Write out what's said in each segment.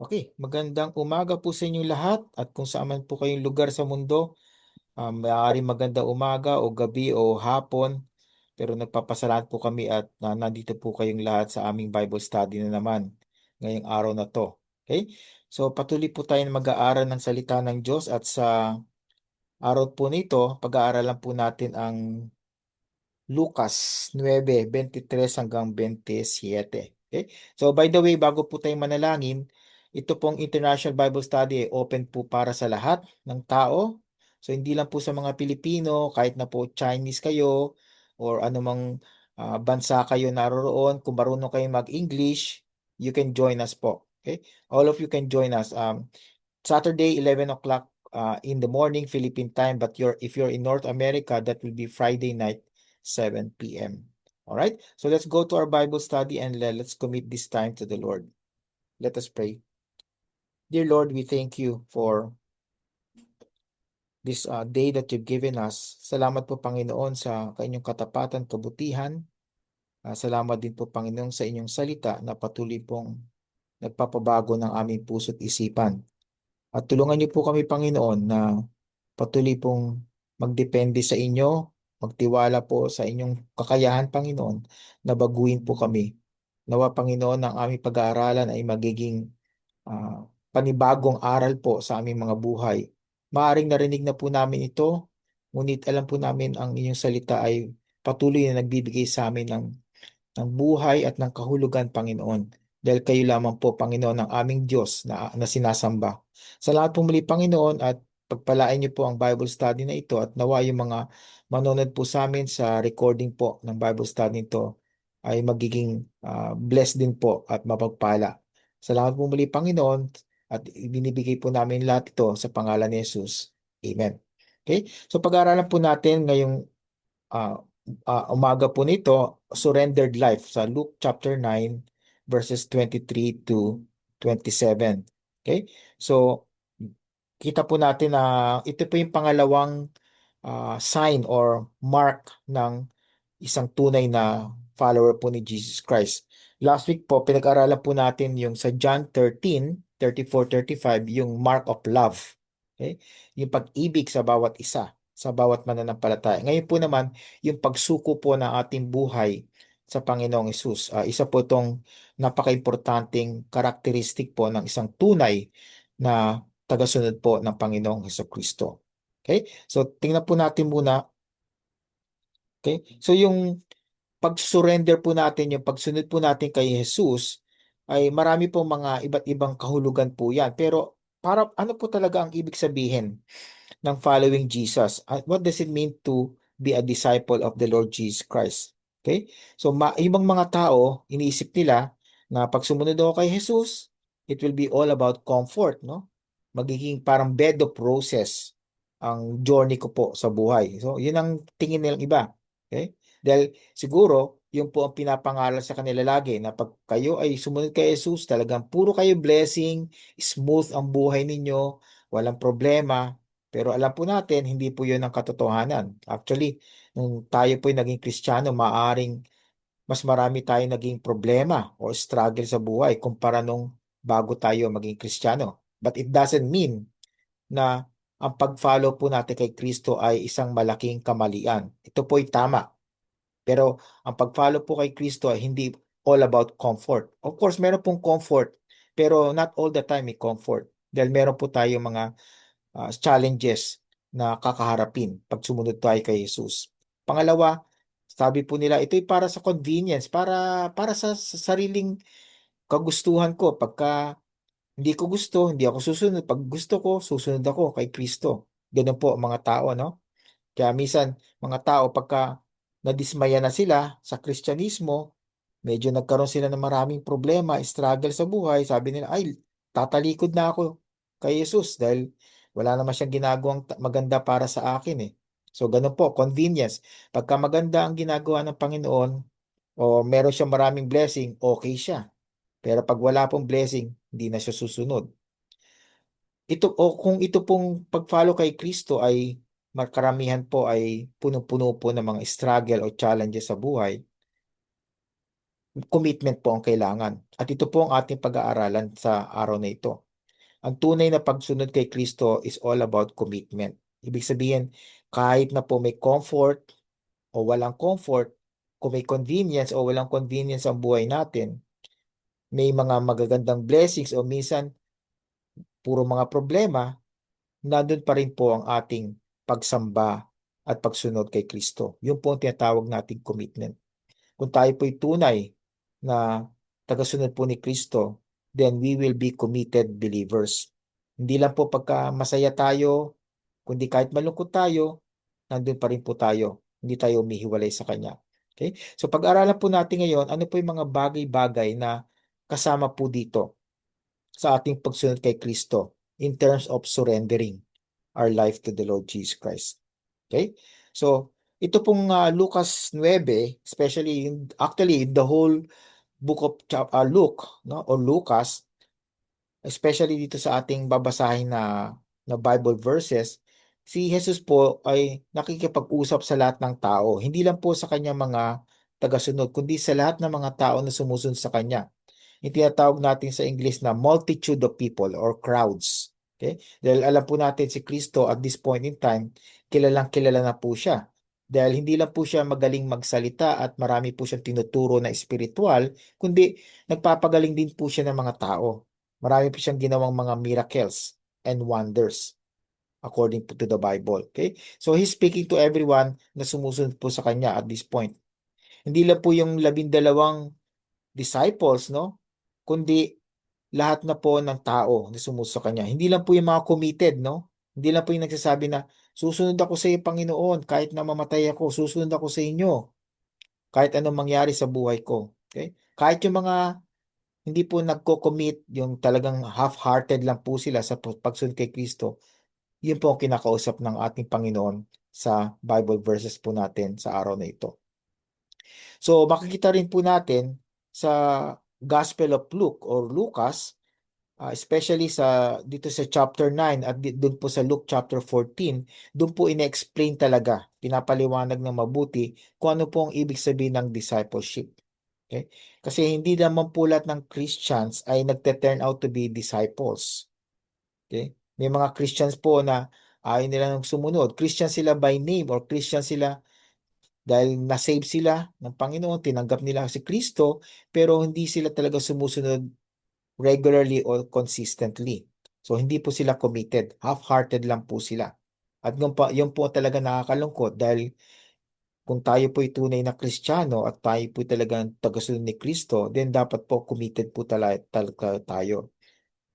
Okay, magandang umaga po sa inyong lahat at kung saan man po kayong lugar sa mundo, maaaring magandang umaga o gabi o hapon, pero nagpapasalamat po kami at nandito po kayong lahat sa aming Bible study na naman ngayong araw na to. Okay? So patuloy po tayo na mag-aaral ng salita ng Diyos at sa araw po nito, pag-aaralan po natin ang Lucas 9:23 hanggang 27. Okay? So by the way, bago po tayo manalangin, ito pong International Bible Study ay open po para sa lahat ng tao. So hindi lang po sa mga Pilipino, kahit na po Chinese kayo or anumang bansa kayo naroroon, kung marunong kayo mag-English, you can join us po. Okay? All of you can join us. Saturday, 11 o'clock in the morning, Philippine time. But if you're in North America, that will be Friday night, 7 p.m. All right. So let's go to our Bible study and let's commit this time to the Lord. Let us pray. Dear Lord, we thank you for this day that you've given us. Salamat po, Panginoon, sa kainyong katapatan, kabutihan. Salamat din po, Panginoon, sa inyong salita na patuloy pong nagpapabago ng aming puso't isipan. At tulungan niyo po kami, Panginoon, na patuloy pong magdepende sa inyo, magtiwala po sa inyong kakayahan, Panginoon, na baguhin po kami. Nawa, Panginoon, ang aming pag-aaralan ay magiging panibagong aral po sa aming mga buhay. Maaring narinig na po namin ito, ngunit alam po namin ang inyong salita ay patuloy na nagbibigay sa amin ng buhay at ng kahulugan, Panginoon. Dahil kayo lamang po, Panginoon, ang aming Diyos na sinasamba. Salamat po muli, Panginoon, at pagpalain niyo po ang Bible study na ito at nawa yung mga manonood po sa amin sa recording po ng Bible study nito ay magiging blessed din po at mapagpala. Salamat po muli, Panginoon, at ibinibigay po namin lahat ito sa pangalan ni Jesus. Amen. Okay? So pag-aaralan po natin ngayong ah, umaga po nito, surrendered life sa Luke chapter 9 verses 23 to 27. Okay? So kita po natin na ito po yung pangalawang sign or mark ng isang tunay na follower po ni Jesus Christ. Last week po, pinag-aralan po natin yung sa John 13:34-35, yung mark of love. Okay? Yung pag-ibig sa bawat isa, sa bawat mananampalataya. Ngayon po naman, yung pagsuko po ng ating buhay sa Panginoong Hesus. Isa po itong napaka-importanting karakteristik po ng isang tunay na tagasunod po ng Panginoong Hesukristo. Okay? So, tingnan po natin muna. Okay? So, yung pag-surrender po natin, yung pagsunod po natin kay Jesus, ay marami pong mga iba't ibang kahulugan po yan. Pero para ano po talaga ang ibig sabihin ng following Jesus? What does it mean to be a disciple of the Lord Jesus Christ? Okay? So, ibang mga tao, iniisip nila na pag sumunod ako kay Jesus, it will be all about comfort, no? Magiging parang bed of roses ang journey ko po sa buhay. So, yun ang tingin nilang iba. Okay? Dahil siguro, yun po ang pinapangaral sa kanila lagi na pag kayo ay sumunod kay Jesus, talagang puro kayo blessing, smooth ang buhay ninyo, walang problema. Pero alam po natin, hindi po yun ang katotohanan. Actually, nung tayo po naging Kristiyano, maaring mas marami tayong naging problema o struggle sa buhay kumpara nung bago tayo maging Kristiyano. But it doesn't mean na ang pag-follow po natin kay Kristo ay isang malaking kamalian. Ito po ay tama. Pero ang pag-follow po kay Kristo ay hindi all about comfort. Of course, meron pong comfort, pero not all the time may comfort. Dahil meron po tayo mga challenges na kakaharapin pag sumunod tayo kay Jesus. Pangalawa, sabi po nila, ito ay para sa convenience, para sa sariling kagustuhan ko. Pagka hindi ko gusto, hindi ako susunod. Pag gusto ko, susunod ako kay Kristo. Ganun po ang mga tao, no? Kaya minsan, mga tao, pagka nadismaya na sila sa Kristyanismo, medyo nagkaroon sila ng maraming problema, struggle sa buhay, sabi nila, ay, tatalikod na ako kay Jesus dahil wala naman siyang ginagawang maganda para sa akin eh. So, ganun po, convenience. Pagka maganda ang ginagawa ng Panginoon o meron siyang maraming blessing, okay siya. Pero pag wala pong blessing, hindi na siya susunod. Ito o kung ito pong pag-follow kay Kristo ay karamihan po ay puno-puno po ng mga struggle o challenges sa buhay, Commitment po ang kailangan. At ito po ang ating pag-aaralan sa araw na ito. Ang tunay na pagsunod kay Kristo is all about commitment. Ibig sabihin, kahit na po may comfort o walang comfort, kung may convenience o walang convenience ang buhay natin, may mga magagandang blessings o minsan puro mga problema, nandun pa rin po ang ating pagsamba at pagsunod kay Kristo. Yun po ang tinatawag nating commitment. Kung tayo po'y tunay na tagasunod po ni Kristo, then we will be committed believers. Hindi lang po pagka masaya tayo, kundi kahit malungkot tayo, nandun pa rin po tayo. Hindi tayo umihiwalay sa Kanya. Okay? So pag-aralan po natin ngayon, ano po yung mga bagay-bagay na kasama po dito sa ating pagsunod kay Kristo in terms of surrendering our life to the Lord Jesus Christ. Okay? So, ito pong Lucas 9, especially actually the whole book of Luke, no, or Lucas, especially dito sa ating babasahin na Bible verses, si Jesus po ay nakikipag-usap sa lahat ng tao, hindi lang po sa kanyang mga tagasunod, kundi sa lahat ng mga tao na sumusunod sa kanya. Yung tinatawag natin sa English na multitude of people or crowds. Okay? Dahil alam po natin si Kristo at this point in time, kilalang kilala na po siya. Dahil hindi lang po siya magaling magsalita at marami po siyang tinuturo na espiritual, kundi nagpapagaling din po siya ng mga tao. Marami po siyang ginawang mga miracles and wonders according to the Bible. Okay? So he's speaking to everyone na sumusunod po sa kanya at this point. Hindi lang po yung 12 disciples, no? Kundi lahat na po ng tao na sumusunod sa kanya. Hindi lang po yung mga committed, no? Hindi lang po yung nagsasabi na, susunod ako sa iyo, Panginoon, kahit na mamatay ako, susunod ako sa inyo, kahit anong mangyari sa buhay ko. Okay? Kahit yung mga hindi po nagko-commit, yung talagang half-hearted lang po sila sa pagsunod kay Kristo, yun po ang kinakausap ng ating Panginoon sa Bible verses po natin sa araw na ito. So makikita rin po natin sa Gospel of Luke or Lucas, especially sa dito sa chapter 9 at doon po sa Luke chapter 14, doon po ine-explain talaga, pinapaliwanag ng mabuti kung ano po ang ibig sabihin ng discipleship. Okay? Kasi hindi naman po lahat ng Christians ay nagte-turn out to be disciples. Okay? May mga Christians po na ayaw nila nang sumunod. Christian sila by name or Christian sila dahil na-save sila ng Panginoon, tinanggap nila si Kristo, pero hindi sila talaga sumusunod regularly or consistently. So hindi po sila committed, half-hearted lang po sila. At yun po talaga nakakalungkot dahil kung tayo po tunay na Kristiyano at tayo po talagang tagasunod ni Kristo, then dapat po committed po talaga tayo.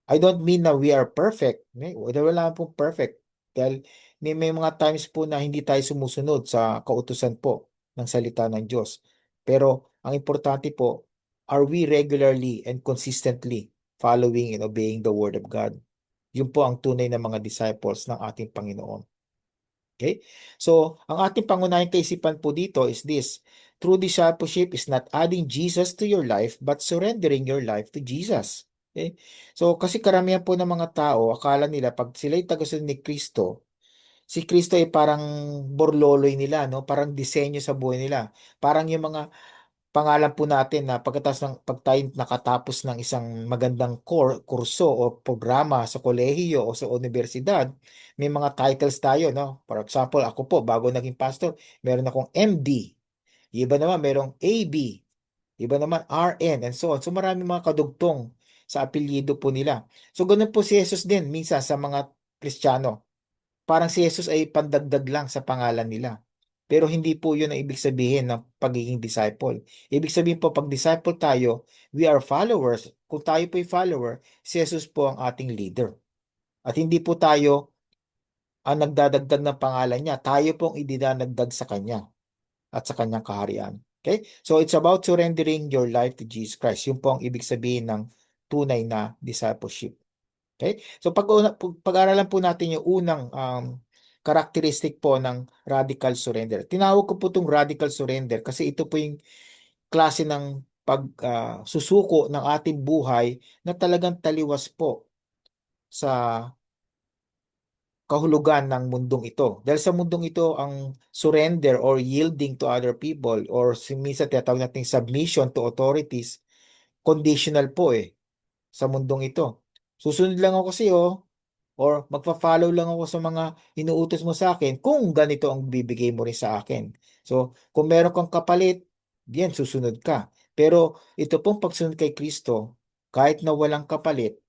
I don't mean na we are perfect. Wala pong perfect. Dahil may mga times po na hindi tayo sumusunod sa kautusan po ng salita ng Diyos. Pero ang importante po, are we regularly and consistently following and obeying the Word of God? Yun po ang tunay na mga disciples ng ating Panginoon. Okay? So, ang ating pangunahing kaisipan po dito is this. True discipleship is not adding Jesus to your life, but surrendering your life to Jesus. Okay? So, kasi karamihan po ng mga tao, akala nila pag sila'y tagasunod ni Kristo, si Kristo ay parang borloloy nila, no? Parang disenyo sa buhay nila. Parang yung mga pangalan po natin na pag tayo nakatapos ng isang magandang kurso o programa sa kolehiyo o sa universidad, may mga titles tayo, no? For example, ako po, bago naging pastor, meron akong MD. Iba naman, merong AB. Iba naman RN and so on. So marami mga kadugtong sa apelyido po nila. So ganun po si Jesus din minsan sa mga Kristiyano. Parang si Jesus ay pandagdag lang sa pangalan nila. Pero hindi po yun ang ibig sabihin ng pagiging disciple. Ibig sabihin po, pag disciple tayo, we are followers. Kung tayo po ay follower, si Jesus po ang ating leader. At hindi po tayo ang nagdadagdag ng pangalan niya. Tayo po ang idinadagdag sa kanya at sa kanyang kaharian. Okay? So it's about surrendering your life to Jesus Christ. Yun po ang ibig sabihin ng tunay na discipleship. Okay? So pag-aralan po natin yung unang characteristic po ng radical surrender. Tinawag ko po itong radical surrender kasi ito po yung klase ng pagsusuko ng ating buhay na talagang taliwas po sa kahulugan ng mundong ito. Dahil sa mundong ito, ang surrender or yielding to other people or minsan tinatawag natin submission to authorities, conditional po sa mundong ito. Susunod lang ako sa iyo or magfa-follow lang ako sa mga inuutos mo sa akin kung ganito ang bibigay mo rin sa akin. So, kung meron kang kapalit, yan, susunod ka. Pero ito pong pagsunod kay Kristo, kahit na walang kapalit,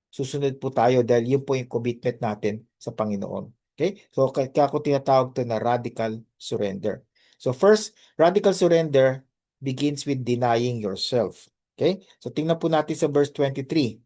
susunod po tayo dahil yun po yung commitment natin sa Panginoon. Okay? So, kaya ko tinatawag to na radical surrender. So, first, radical surrender begins with denying yourself. Okay? So, tingnan po natin sa verse 23.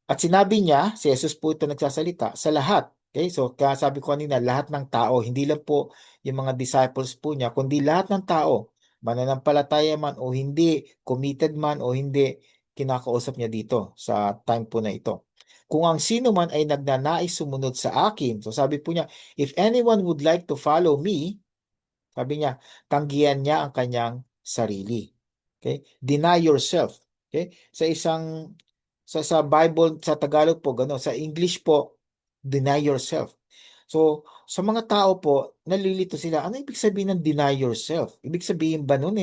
At sinabi niya, si Jesus po ito nagsasalita, sa lahat. Okay? So, kaya sabi ko kanina, lahat ng tao, hindi lang po yung mga disciples po niya, kundi lahat ng tao, mananampalataya man o hindi, committed man o hindi, kinakausap niya dito sa time po na ito. Kung ang sino man ay nagnanais sumunod sa akin, so sabi po niya, if anyone would like to follow me, sabi niya, tanggihan niya ang kanyang sarili. Okay? Deny yourself. Okay? Sa Bible sa Tagalog po gano, sa English po deny yourself. So, sa mga tao po, nalilito sila. Ano ibig sabihin ng deny yourself? Ibig sabihin ba nun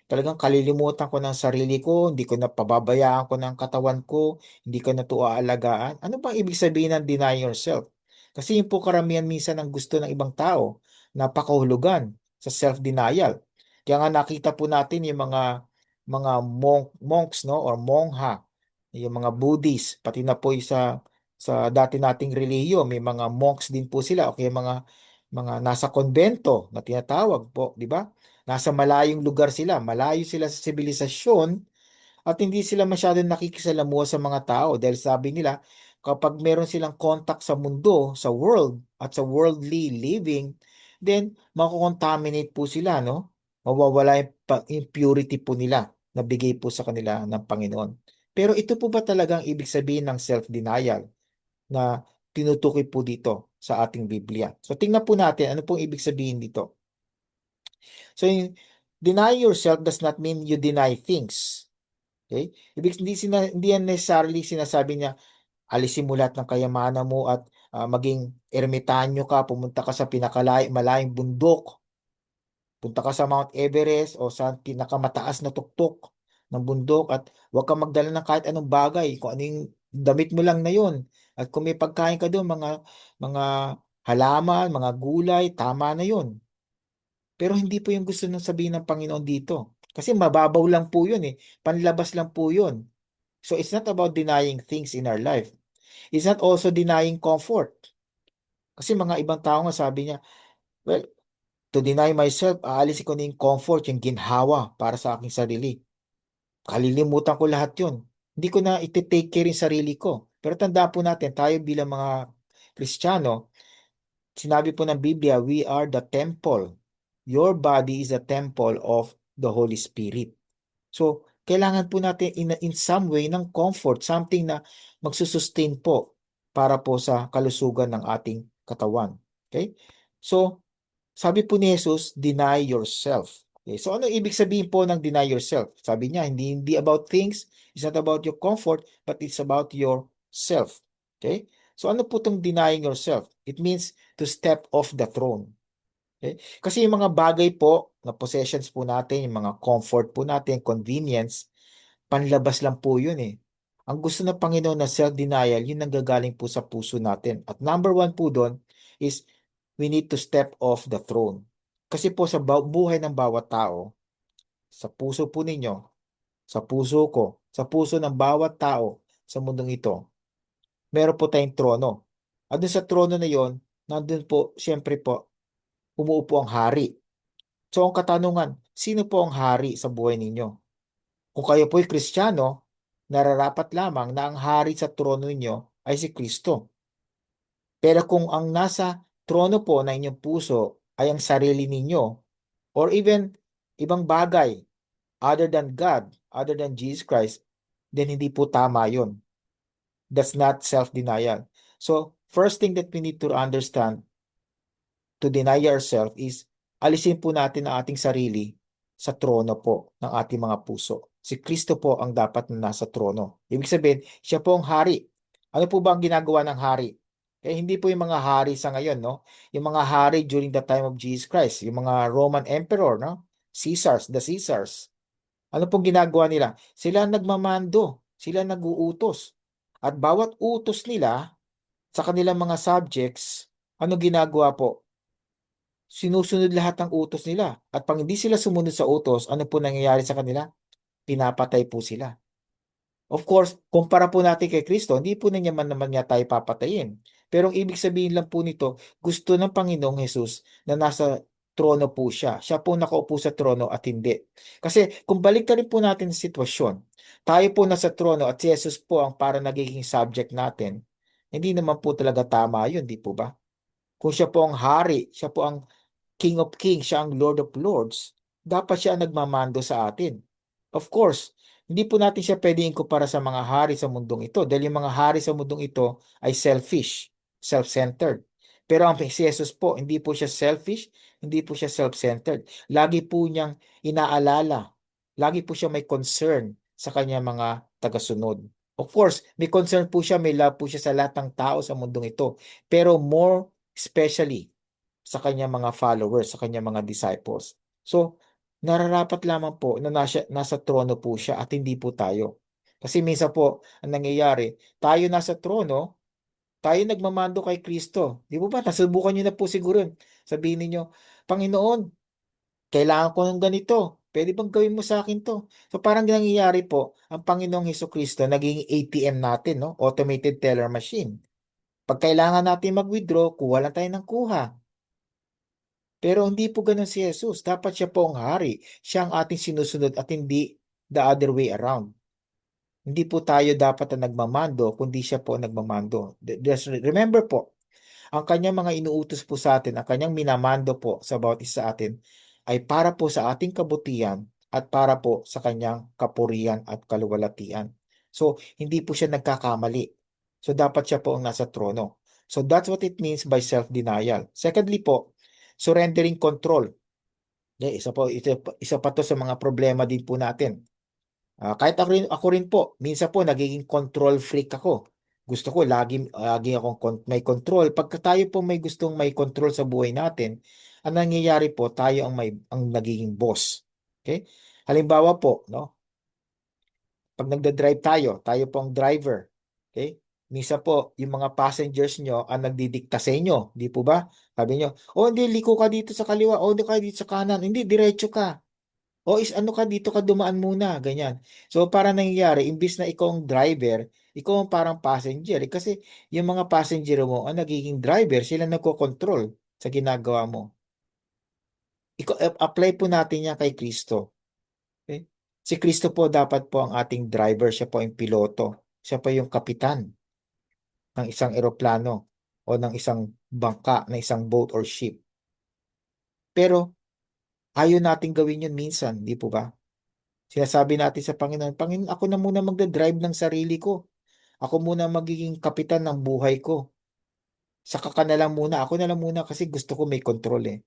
talagang kalilimutan ko ng sarili ko, hindi ko na pababayaan ko ng katawan ko, hindi ko na ito aalagaan? Ano bang ibig sabihin ng deny yourself? Kasi yun po karamihan minsan ang gusto ng ibang tao, napakahulugan sa self-denial. Kaya nga nakita po natin yung mga monks no or mongha, yung mga Buddhist, pati na po sa dati nating relihiyon, may mga monks din po sila o kaya mga nasa konbento na tinatawag po, di ba? Nasa malayong lugar sila, malayo sila sa sibilisasyon at hindi sila masyadong nakikisalamuha sa mga tao dahil sabi nila kapag meron silang contact sa mundo, sa world at sa worldly living, then makukontaminate po sila, no? Mawawala yung yung purity po nila na bigay po sa kanila ng Panginoon. Pero ito po ba talagang ibig sabihin ng self-denial na tinutukoy po dito sa ating Biblia? So tingnan po natin ano pong ibig sabihin dito. So yung deny yourself does not mean you deny things. Okay? Hindi yan necessarily sinasabi niya alisin mo lahat ng kayamanan mo at maging ermitanyo ka, pumunta ka sa malayong bundok, punta ka sa Mount Everest o sa pinakamataas na tuktok ng bundok at huwag kang magdala ng kahit anong bagay, kung ano yung damit mo lang na yun. At kung may pagkain ka doon, mga halaman, mga gulay, tama na yun. Pero hindi po yung gusto nang sabihin ng Panginoon dito. Kasi mababaw lang po yun Panlabas lang po yun. So it's not about denying things in our life. It's not also denying comfort. Kasi mga ibang tao nga sabi niya, well, to deny myself, aalisin ko na yung comfort, yung ginhawa para sa aking sarili. Kalilimutan ko lahat yun. Hindi ko na iti-take care yung sarili ko. Pero tanda po natin, tayo bilang mga Kristiyano, sinabi po ng Biblia, we are the temple. Your body is a temple of the Holy Spirit. So, kailangan po natin in some way ng comfort, something na magsusustain po para po sa kalusugan ng ating katawan. Okay? So, sabi po ni Jesus, deny yourself. Okay? So, ano ibig sabihin po ng deny yourself? Sabi niya, hindi about things, it's not about your comfort, but it's about yourself. Okay? So, ano po itong denying yourself? It means to step off the throne. Okay? Kasi yung mga bagay po na possessions po natin, yung mga comfort po natin, convenience, panlabas lang po yun Ang gusto ng Panginoon na self-denial, yun nanggagaling po sa puso natin. At number one po doon is we need to step off the throne. Kasi po sa buhay ng bawat tao, sa puso po ninyo, sa puso ko, sa puso ng bawat tao sa mundong ito, meron po tayong trono. At dun sa trono na yon, nandun po, siyempre po, umuupo ang hari. So ang katanungan, sino po ang hari sa buhay ninyo? Kung kayo po'y Kristiyano, nararapat lamang na ang hari sa trono ninyo ay si Kristo. Pero kung ang nasa trono po na inyong puso ay ang sarili ninyo, or even ibang bagay other than God, other than Jesus Christ, then hindi po tama yun. That's not self-denial. So, first thing that we need to understand to deny ourselves is alisin po natin ang ating sarili sa trono po ng ating mga puso. Si Kristo po ang dapat na nasa trono. Ibig sabihin, siya po ang hari. Ano po ba ang ginagawa ng hari? Kaya hindi po yung mga hari sa ngayon, no? Yung mga hari during the time of Jesus Christ, yung mga Roman Emperor, no? Caesars, the Caesars. Ano pong ginagawa nila? Sila ang nagmamando, sila nag-uutos. At bawat utos nila sa kanilang mga subjects, ano ginagawa po? Sinusunod lahat ng utos nila. At pag hindi sila sumunod sa utos, ano po nangyayari sa kanila? Pinapatay po sila. Of course, kumpara po natin kay Kristo, hindi po na niya man naman niya tayo papatayin. Pero ang ibig sabihin lang po nito, gusto ng Panginoong Hesus na nasa trono po siya. Siya po nakaupo sa trono at hindi. Kasi kung balik rin po natin sa sitwasyon, tayo po nasa trono at si Jesus po ang para nagiging subject natin, hindi naman po talaga tama yun, di po ba? Kung siya po ang hari, siya po ang King of Kings, siya ang Lord of Lords, dapat siya ang nagmamando sa atin. Of course, hindi po natin siya pwedeng ikumpara sa mga hari sa mundong ito dahil yung mga hari sa mundong ito ay selfish, self-centered. Pero ang si Jesus po, hindi po siya selfish, hindi po siya self-centered. Lagi po niyang inaalala, lagi po siya may concern sa kanya mga tagasunod. Of course, may concern po siya, may love po siya sa lahat ng tao sa mundong ito. Pero more especially sa kanyang mga followers, sa kanyang mga disciples. So, nararapat lamang po na nasa trono po siya at hindi po tayo. Kasi minsan po, ang nangyayari, tayo nasa trono, tayo nagmamando kay Kristo. Di po ba? Nasubukan niyo na po siguro yun. Sabihin niyo, Panginoon, kailangan ko ng ganito. Pwede bang gawin mo sa akin to? So parang nangyayari po, ang Panginoong Hesus Kristo naging ATM natin, no? Automated teller machine. Pag kailangan natin mag-withdraw, kuha lang tayo ng kuha. Pero hindi po ganun si Jesus. Dapat siya po ang hari. Siya ang ating sinusunod at hindi the other way around. Hindi po tayo dapat ang nagmamando, kundi siya po ang nagmamando. Remember po, ang kanyang mga inuutos po sa atin, ang kanyang minamando po sa bawat isa sa atin, ay para po sa ating kabutihan at para po sa kanyang kapurihan at kaluwalhatian. So, hindi po siya nagkakamali. So, dapat siya po ang nasa trono. So, that's what it means by self-denial. Secondly po, surrendering control. Isa pa to sa mga problema din po natin. Kahit ako rin po, minsan po nagiging control freak ako. Gusto ko lagi akong may control. Pagka tayo po may gustong may control sa buhay natin, ang nangyayari po, tayo ang nagiging boss. Okay? Halimbawa po, no? Pag nagda-drive tayo po ang driver. Okay? Minsan po, yung mga passengers nyo ang nagdidikta sa inyo. Di po ba? Sabi nyo, oh hindi, liko ka dito sa kaliwa, oh hindi ka dito sa kanan. Hindi, diretso ka. O is ano ka dito ka dumaan muna, ganyan. So para nangyayari, imbis na ikaw ang driver, ikaw ang parang passenger. Kasi yung mga passenger mo ang nagiging driver, sila nagko-control sa ginagawa mo. Apply po natin yan kay Kristo. Okay? Si Kristo po dapat po ang ating driver, siya po yung piloto. Siya po yung kapitan ng isang eroplano o ng isang bangka, ng isang boat or ship. Pero ayaw natin gawin yun minsan, di po ba? Sinasabi natin sa Panginoon, Panginoon, ako na muna magdadrive ng sarili ko. Ako muna magiging kapitan ng buhay ko. Saka ka na lang muna, ako na lang muna kasi gusto ko may control eh.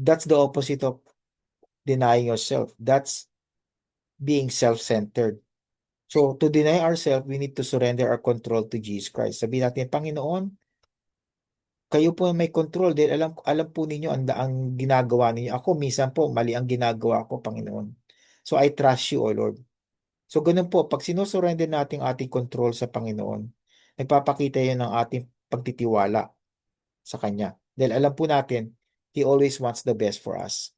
That's the opposite of denying yourself. That's being self-centered. So, to deny ourselves, we need to surrender our control to Jesus Christ. Sabihin natin, Panginoon, kayo po ang may control dahil alam po ninyo ang ginagawa ninyo. Ako, minsan po, mali ang ginagawa ko, Panginoon. So, I trust you, O Lord. So, ganun po, pag sinusurrender natin ating control sa Panginoon, nagpapakita yun ng ating pagtitiwala sa Kanya. Dahil alam po natin, He always wants the best for us.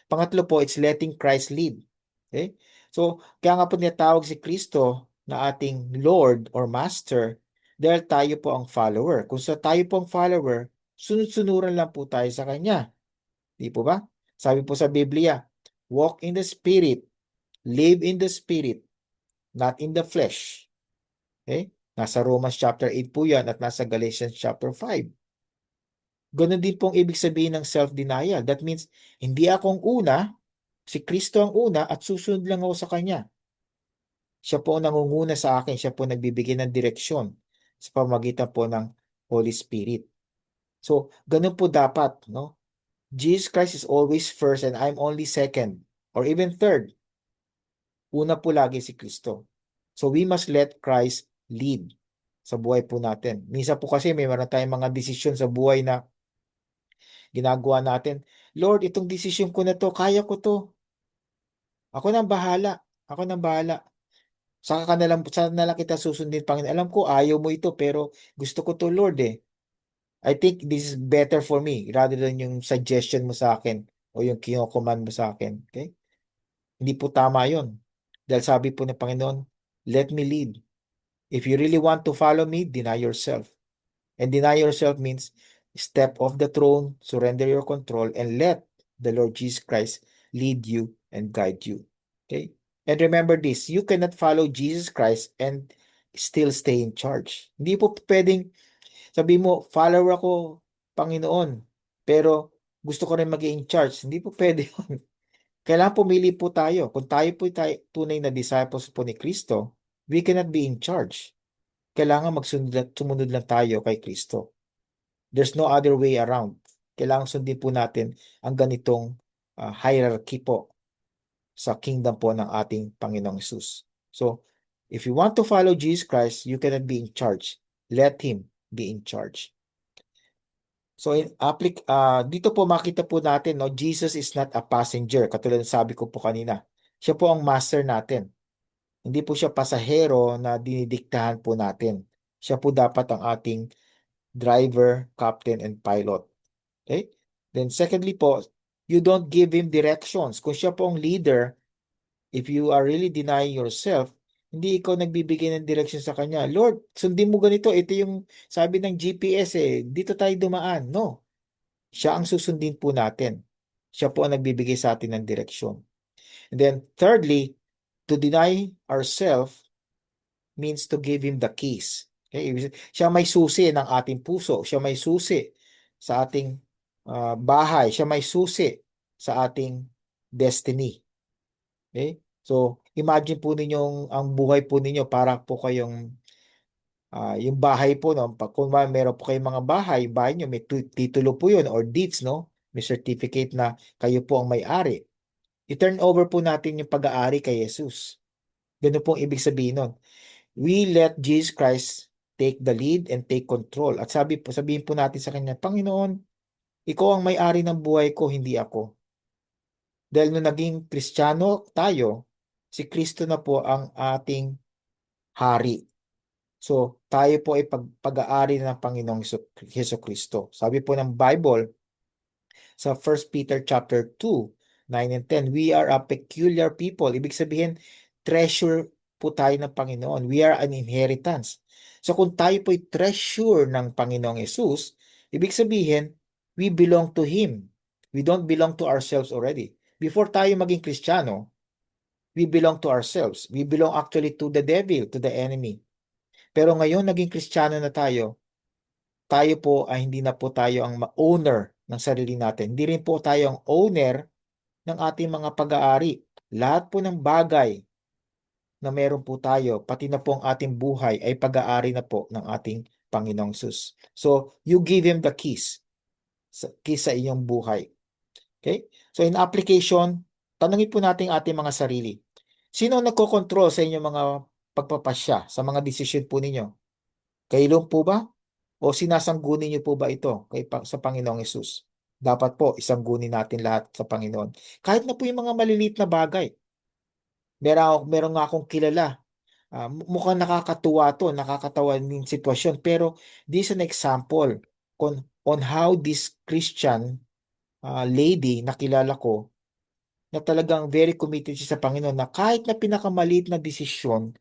Pangatlo po, it's letting Christ lead. Okay? So, kaya nga po tinatawag si Kristo na ating Lord or Master dahil tayo po ang follower. Kung sa tayo po ang follower, sunod-sunuran lang po tayo sa Kanya. Di po ba? Sabi po sa Biblia, walk in the Spirit, live in the Spirit, not in the flesh. Okay? Nasa Romans chapter 8 po yan at nasa Galatians chapter 5. Ganun din pong ibig sabihin ng self-denial. That means, hindi akong una, si Kristo ang una at susunod lang ako sa Kanya. Siya po ang nangunguna sa akin, siya po nagbibigay ng direksyon sa pamagitan po ng Holy Spirit. So, ganun po dapat, no? Jesus Christ is always first and I'm only second or even third. Una po lagi si Kristo. So, we must let Christ lead. sa buhay po natin. Minsan po kasi may meron tayong mga desisyon sa buhay na ginagawa natin. Lord, itong desisyon ko na to, kaya ko to. Ako nang bahala. Ako nang bahala. Saka na lang kita susundin, Panginoon. Alam ko, ayaw mo ito, pero gusto ko to, Lord eh. I think this is better for me rather than yung suggestion mo sa akin o yung kino-command mo sa akin. Okay? Hindi po tama yun. Dahil sabi po ng Panginoon, let me lead. If you really want to follow me, deny yourself. And deny yourself means step off the throne, surrender your control, and let the Lord Jesus Christ lead you and guide you. Okay? And remember this, you cannot follow Jesus Christ and still stay in charge. Hindi po pwedeng sabi mo, follower ako, Panginoon, pero gusto ko rin maging in charge. Hindi po pwede yun. Kailangan pumili po tayo. Kung tayo tunay na disciples po ni Kristo, we cannot be in charge. Kailangan sumunod lang tayo kay Kristo. There's no other way around. Kailangan sundin po natin ang ganitong hierarchy po sa kingdom po ng ating Panginoong Hesus. So, if you want to follow Jesus Christ, you cannot be in charge. Let Him be in charge. So, dito po makita po natin, no, Jesus is not a passenger. Katulad ng sabi ko po kanina. Siya po ang master natin. Hindi po siya pasahero na dinidiktahan po natin. Siya po dapat ang ating driver, captain, and pilot. Okay? Then secondly po, you don't give him directions. Kung siya po ang leader, if you are really denying yourself, hindi ikaw nagbibigay ng direction sa kanya. Lord, sundin mo ganito. Ito yung sabi ng GPS eh. Dito tayo dumaan. No. Siya ang susundin po natin. Siya po ang nagbibigay sa atin ng direksyon. And then thirdly, to deny ourselves means to give him the keys. Okay? Siya may susi ng ating puso. Siya may susi sa ating bahay. Siya may susi sa ating destiny. Okay? So, imagine po ninyong ang buhay po ninyo para po kayong yung bahay po, no? Kung meron po kayong mga bahay nyo, may titulo po yun or deeds, no? May certificate na kayo po ang may-ari. I-turn over po natin yung pag-aari kay Jesus. Ganun po ang ibig sabihin nun. We let Jesus Christ take the lead and take control. At sabihin po natin sa Kanya, Panginoon, Ikaw ang may-ari ng buhay ko, hindi ako. Dahil nung naging Kristiyano tayo, si Kristo na po ang ating hari. So, tayo po ay pag-aari ng Panginoong Heso Kristo. Sabi po ng Bible sa 1 Peter chapter 2, 9 and 10, we are a peculiar people. Ibig sabihin, treasure po tayo ng Panginoon. We are an inheritance. So kung tayo po ay treasure ng Panginoong Yesus, ibig sabihin, we belong to Him. We don't belong to ourselves already. Before tayo maging Kristiyano, we belong to ourselves. We belong actually to the devil, to the enemy. Pero ngayon naging Kristiyano na tayo po ay hindi na po tayo ang owner ng sarili natin. Hindi rin po tayo ang owner ng ating mga pag-aari. Lahat po ng bagay na meron po tayo, pati na po ang ating buhay ay pag-aari na po ng ating Panginoong Sus. So, you give Him the keys sa iyong buhay. Okay? So, in application, tanungin po natin ating mga sarili. Sino ang nagkokontrol sa inyong mga pagpapasya, sa mga desisyon po ninyo? Kayo po ba? O sinasanggunin niyo po ba ito sa Panginoong Yesus? Dapat po isanggunin natin lahat sa Panginoon. Kahit na po yung mga maliliit na bagay. Meron nga akong kilala. Mukhang nakakatuwa to, nakakatawa yung sitwasyon. Pero this is an example on how this Christian lady na kilala ko na talagang very committed siya sa Panginoon na kahit na pinakamaliit na desisyon,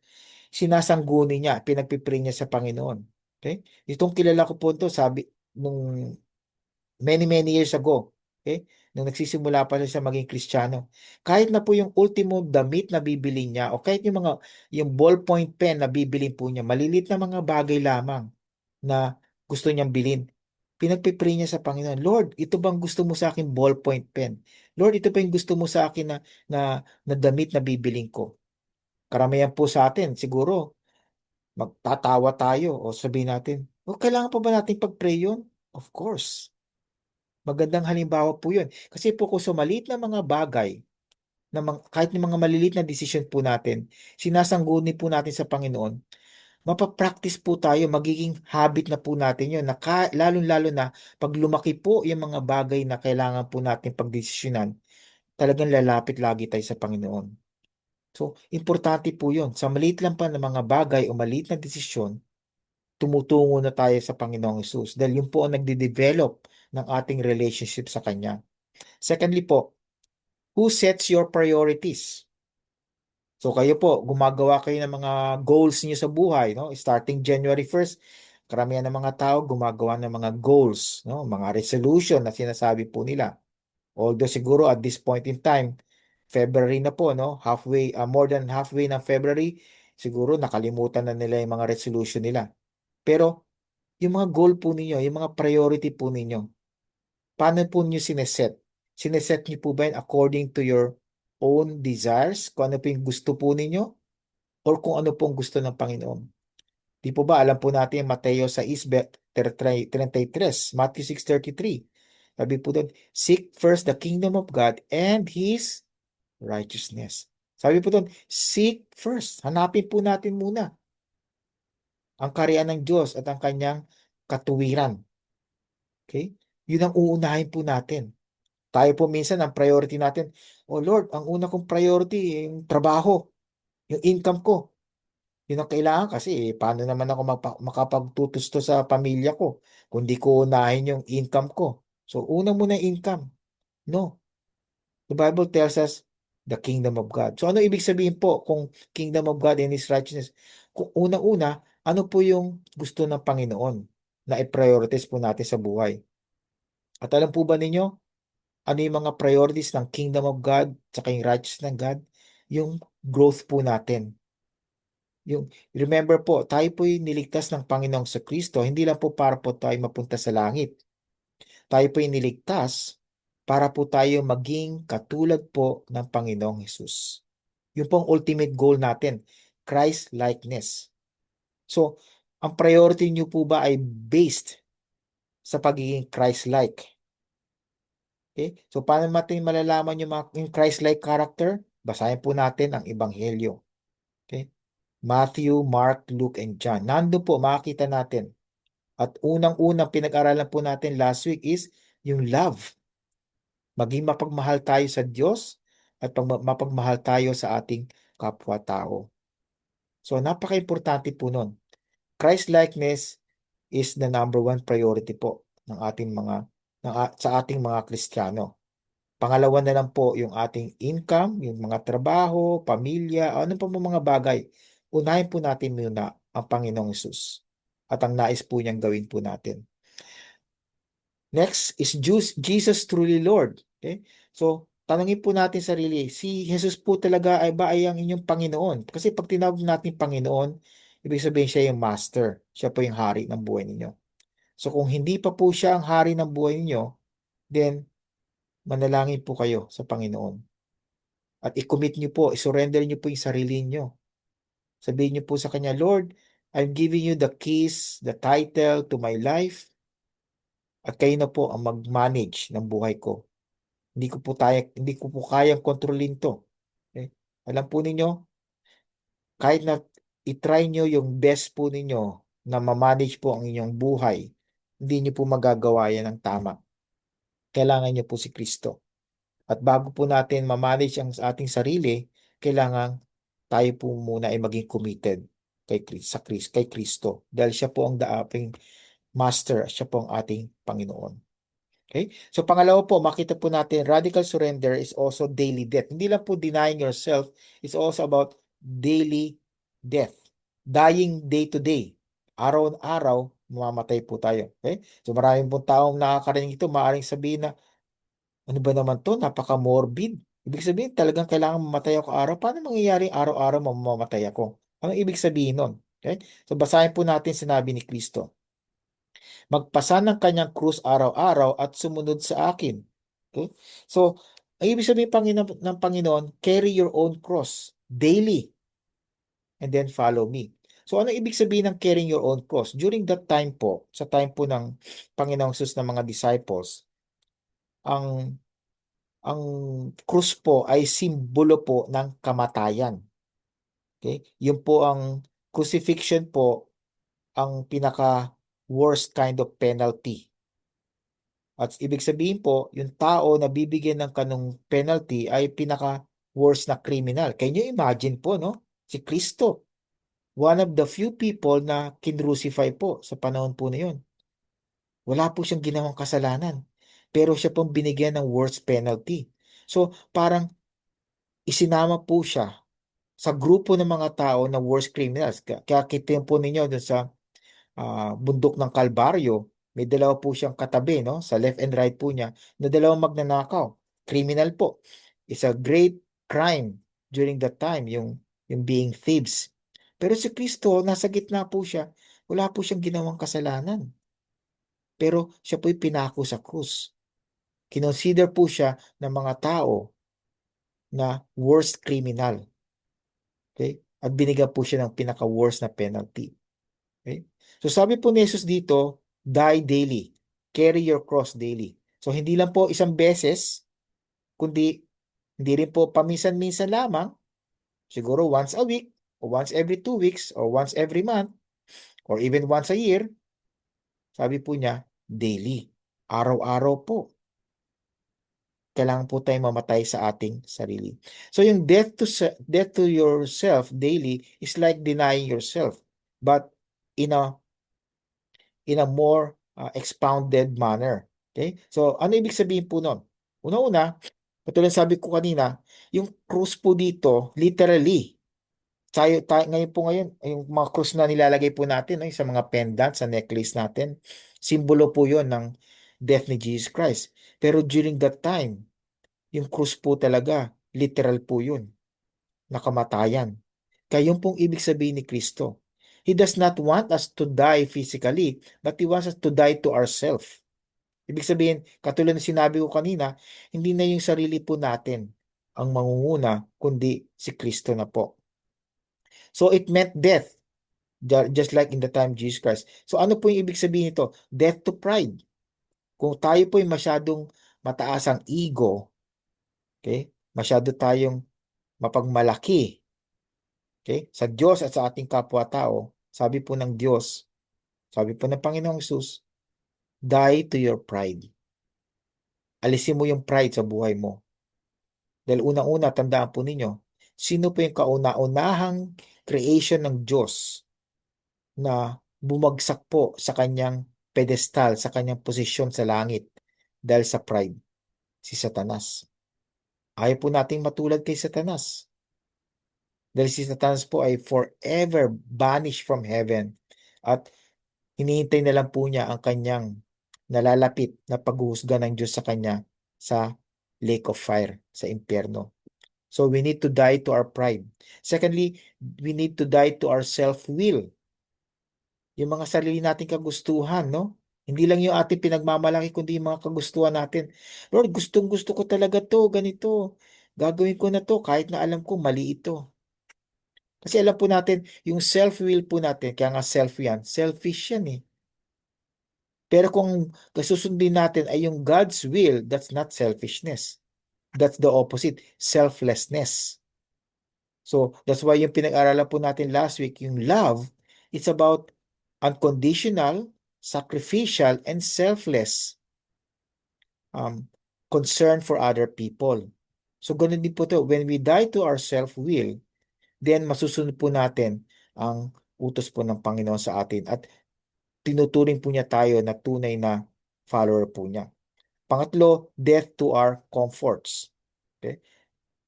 sinasangguni niya, pinagpipray niya sa Panginoon. Okay? Itong kilala ko po ito, sabi, nung many years ago, okay? Nung nagsisimula pa siya maging Kristiyano. Kahit na po yung ultimo damit na bibili niya o kahit yung ballpoint pen na bibili po niya, malilit na mga bagay lamang na gusto niyang bilhin. Pinagpipray niya sa Panginoon, Lord, ito bang gusto mo sa akin ballpoint pen? Lord, ito ba yung gusto mo sa akin na damit na bibiling ko? Karamihan po sa atin, siguro, magtatawa tayo o sabihin natin, kailangan pa ba natin pag-pray yun? Of course. Magandang halimbawa po yun. Kasi po kung sa maliit na mga bagay, kahit yung mga maliliit na desisyon po natin, sinasangguni po natin sa Panginoon, Mapapractice po tayo, magiging habit na po natin yun, lalong-lalo na pag lumaki po yung mga bagay na kailangan po natin pagdesisyonan, talagang lalapit lagi tayo sa Panginoon. So, importante po yun. Sa maliit lang pa ng mga bagay o maliit na desisyon, tumutungo na tayo sa Panginoong Hesus dahil yun po ang nagde-develop ng ating relationship sa Kanya. Secondly po, who sets your priorities? So kayo po, gumagawa kayo ng mga goals niyo sa buhay, no? Starting January 1st, karamihan ng mga tao gumagawa ng mga goals, no? Mga resolution na sinasabi po nila. Although siguro at this point in time, February na po, no? Halfway, more than halfway ng February, siguro nakalimutan na nila yung mga resolution nila. Pero yung mga goal po ninyo, yung mga priority po ninyo, paano po niyo sineset? Sineset niyo po ba yun according to your own desires? Kung ano po yung gusto po ninyo? Or kung ano pong gusto ng Panginoon? Di po ba alam po natin Mateo 6:33, Matthew 6:33. Sabi po doon, seek first the kingdom of God and His righteousness. Sabi po doon, seek first. Hanapin po natin muna ang kaharian ng Diyos at ang kanyang katuwiran. Okay? Yun ang uunahin po natin. Tayo po minsan, ang priority natin, oh Lord, ang una kong priority, yung trabaho, yung income ko. Yun ang kailangan kasi paano naman ako makapagtutusto sa pamilya ko kung di ko unahin yung income ko. So, una muna yung income. No. The Bible tells us the kingdom of God. So, ano ibig sabihin po kung kingdom of God and His righteousness? Kung una-una, ano po yung gusto ng Panginoon na i-prioritize po natin sa buhay? At alam po ba ninyo, ano yung mga priorities ng kingdom of God sa yung righteousness ng God? Yung growth po natin. Yung, remember po, tayo po'y niligtas ng Panginoong sa Kristo, hindi lang po para po tayo mapunta sa langit. Tayo po'y niligtas para po tayo maging katulad po ng Panginoong Hesus. Yung pong ultimate goal natin, Christ-likeness. So, ang priority niyo po ba ay based sa pagiging Christ-like? Okay? So, paano natin malalaman yung Christ-like character? Basahin po natin ang Ebanghelyo. Okay? Matthew, Mark, Luke, and John. Nando po, makikita natin. At unang-unang pinag-aralan po natin last week is yung love. Maging mapagmahal tayo sa Diyos at mapagmahal tayo sa ating kapwa-tao. So, napaka-importante po nun. Christ-likeness is the number one priority po ng ating sa ating mga Kristiyano. Pangalawa na lang po yung ating income, yung mga trabaho, pamilya, ano pa mga bagay. Unahin po natin muna ang Panginoong Hesus at ang nais po niyang gawin po natin. Next is Jesus truly Lord. Okay? So, tanongin po natin sarili, si Jesus po talaga ay ang inyong Panginoon? Kasi pag tinawag natin Panginoon, ibig sabihin siya yung master. Siya po yung hari ng buhay ninyo. So, kung hindi pa po siya ang hari ng buhay ninyo, then manalangin po kayo sa Panginoon. At i-commit niyo po, i-surrender niyo po yung sarili niyo. Sabihin niyo po sa Kanya, Lord, I'm giving you the keys, the title to my life, at kayo na po ang mag-manage ng buhay ko. Hindi ko po kayang kontrolin to. Okay? Alam po ninyo, kahit na i-try nyo yung best po ninyo na ma-manage po ang inyong buhay, hindi nyo po magagawa yan ng tama. Kailangan nyo po si Kristo. At bago po natin ma-manage ang ating sarili, kailangan tayo po muna ay maging committed kay Kristo. Dahil siya po ang daaping master, siya po ang ating Panginoon. Okay? So pangalawa po, makita po natin, radical surrender is also daily death. Hindi lang po denying yourself, it's also about daily death. Dying day to day. Araw-araw, mamamatay po tayo. Okay? So maraming pong taong nakakarinig ito, maaaring sabihin na, ano ba naman to? Napaka-morbid. Ibig sabihin, talagang kailangan mamatay ako araw. Paano mangyayari araw-araw mamamatay ako? Anong ibig sabihin nun? Okay? So basahin po natin sinabi ni Kristo. Magpasa ng kanyang krus araw-araw at sumunod sa akin. Okay? So, ang ibig sabihin ng Panginoon, carry your own cross daily and then follow me. So, ano ibig sabihin ng carrying your own cross? During that time po, sa time po ng Panginoong Sus ng mga disciples, ang ang krus po ay simbolo po ng kamatayan. Okay? Yun po ang crucifixion po ang pinaka worst kind of penalty. At ibig sabihin po, yung tao na bibigyan ng kanong penalty ay pinaka worst na criminal. Can you imagine po, no? Si Kristo, one of the few people na kinrucify po sa panahon po na yun. Wala po siyang ginawang kasalanan. Pero siya pong binigyan ng worst penalty. So, parang isinama po siya sa grupo ng mga tao na worst criminals. Kaya kita po ninyo doon sa bundok ng Kalbaryo, may dalawa po siyang katabi, no? Sa left and right po niya, na dalawang magnanakaw. Criminal po. It's a great crime during that time, yung being thieves. Pero si Kristo, nasa gitna po siya. Wala po siyang ginawang kasalanan. Pero siya po'y pinako sa krus. Kinonsider po siya ng mga tao na worst criminal. Okay? At binigyan po siya ng pinaka-worst na penalty. Okay? So sabi po ni Jesus dito, die daily. Carry your cross daily. So hindi lang po isang beses, kundi hindi rin po paminsan-minsan lamang, siguro once a week, or once every 2 weeks, or once every month, or even once a year, sabi po niya, daily. Araw-araw po. Kailangan po tayong mamatay sa ating sarili. So yung death to yourself daily is like denying yourself, but in a more expounded manner. Okay? So ano ibig sabihin po nun? Una-una, katulad sabi ko kanina, yung cross po dito, literally, ngayon po ngayon, yung mga cross na nilalagay po natin no, sa mga pendant, sa necklace natin, simbolo po yon ng death ni Jesus Christ. Pero during that time, yung cross po talaga, literal po yun, nakamatayan. Kaya yun pong ibig sabihin ni Kristo. He does not want us to die physically, but He wants us to die to ourselves. Ibig sabihin, katulad ng sinabi ko kanina, hindi na yung sarili po natin ang mangunguna, kundi si Kristo na po. So it meant death, just like in the time of Jesus Christ. So ano po yung ibig sabihin nito? Death to pride. Kung tayo po yung masyadong mataas ang ego, okay? Masyado tayong mapagmalaki, okay? Sa Diyos at sa ating kapwa-tao, sabi po ng Diyos, sabi po ng Panginoong Hesus, die to your pride. Alisin mo yung pride sa buhay mo. Dahil unang-una, tandaan po ninyo, sino po yung kauna-unahang creation ng Diyos na bumagsak po sa kanyang pedestal, sa kanyang posisyon sa langit dahil sa pride? Si Satanas. Ayaw po nating matulad kay Satanas. Dahil si Satanas po ay forever banished from heaven at hinihintay na lang po niya ang kanyang nalalapit na paghuhusga ng Diyos sa kanya sa lake of fire, sa impyerno. So we need to die to our pride. Secondly, we need to die to our self-will. Yung mga sarili nating kagustuhan, no? Hindi lang yung ating pinagmamalaki, kundi yung mga kagustuhan natin. Lord, gustong-gusto ko talaga to, ganito. Gagawin ko na to kahit na alam ko mali ito. Kasi alam po natin, yung self-will po natin, kaya nga self yan, selfish yan eh. Pero kung kasusundin natin ay yung God's will, that's not selfishness. That's the opposite, selflessness. So, that's why yung pinag-aralan po natin last week, yung love, it's about unconditional, sacrificial, and selfless concern for other people. So, ganun din po to. When we die to our self-will, then masusunod po natin ang utos po ng Panginoon sa atin at tinuturing po niya tayo na tunay na follower po niya. Pangatlo, death to our comforts. Okay?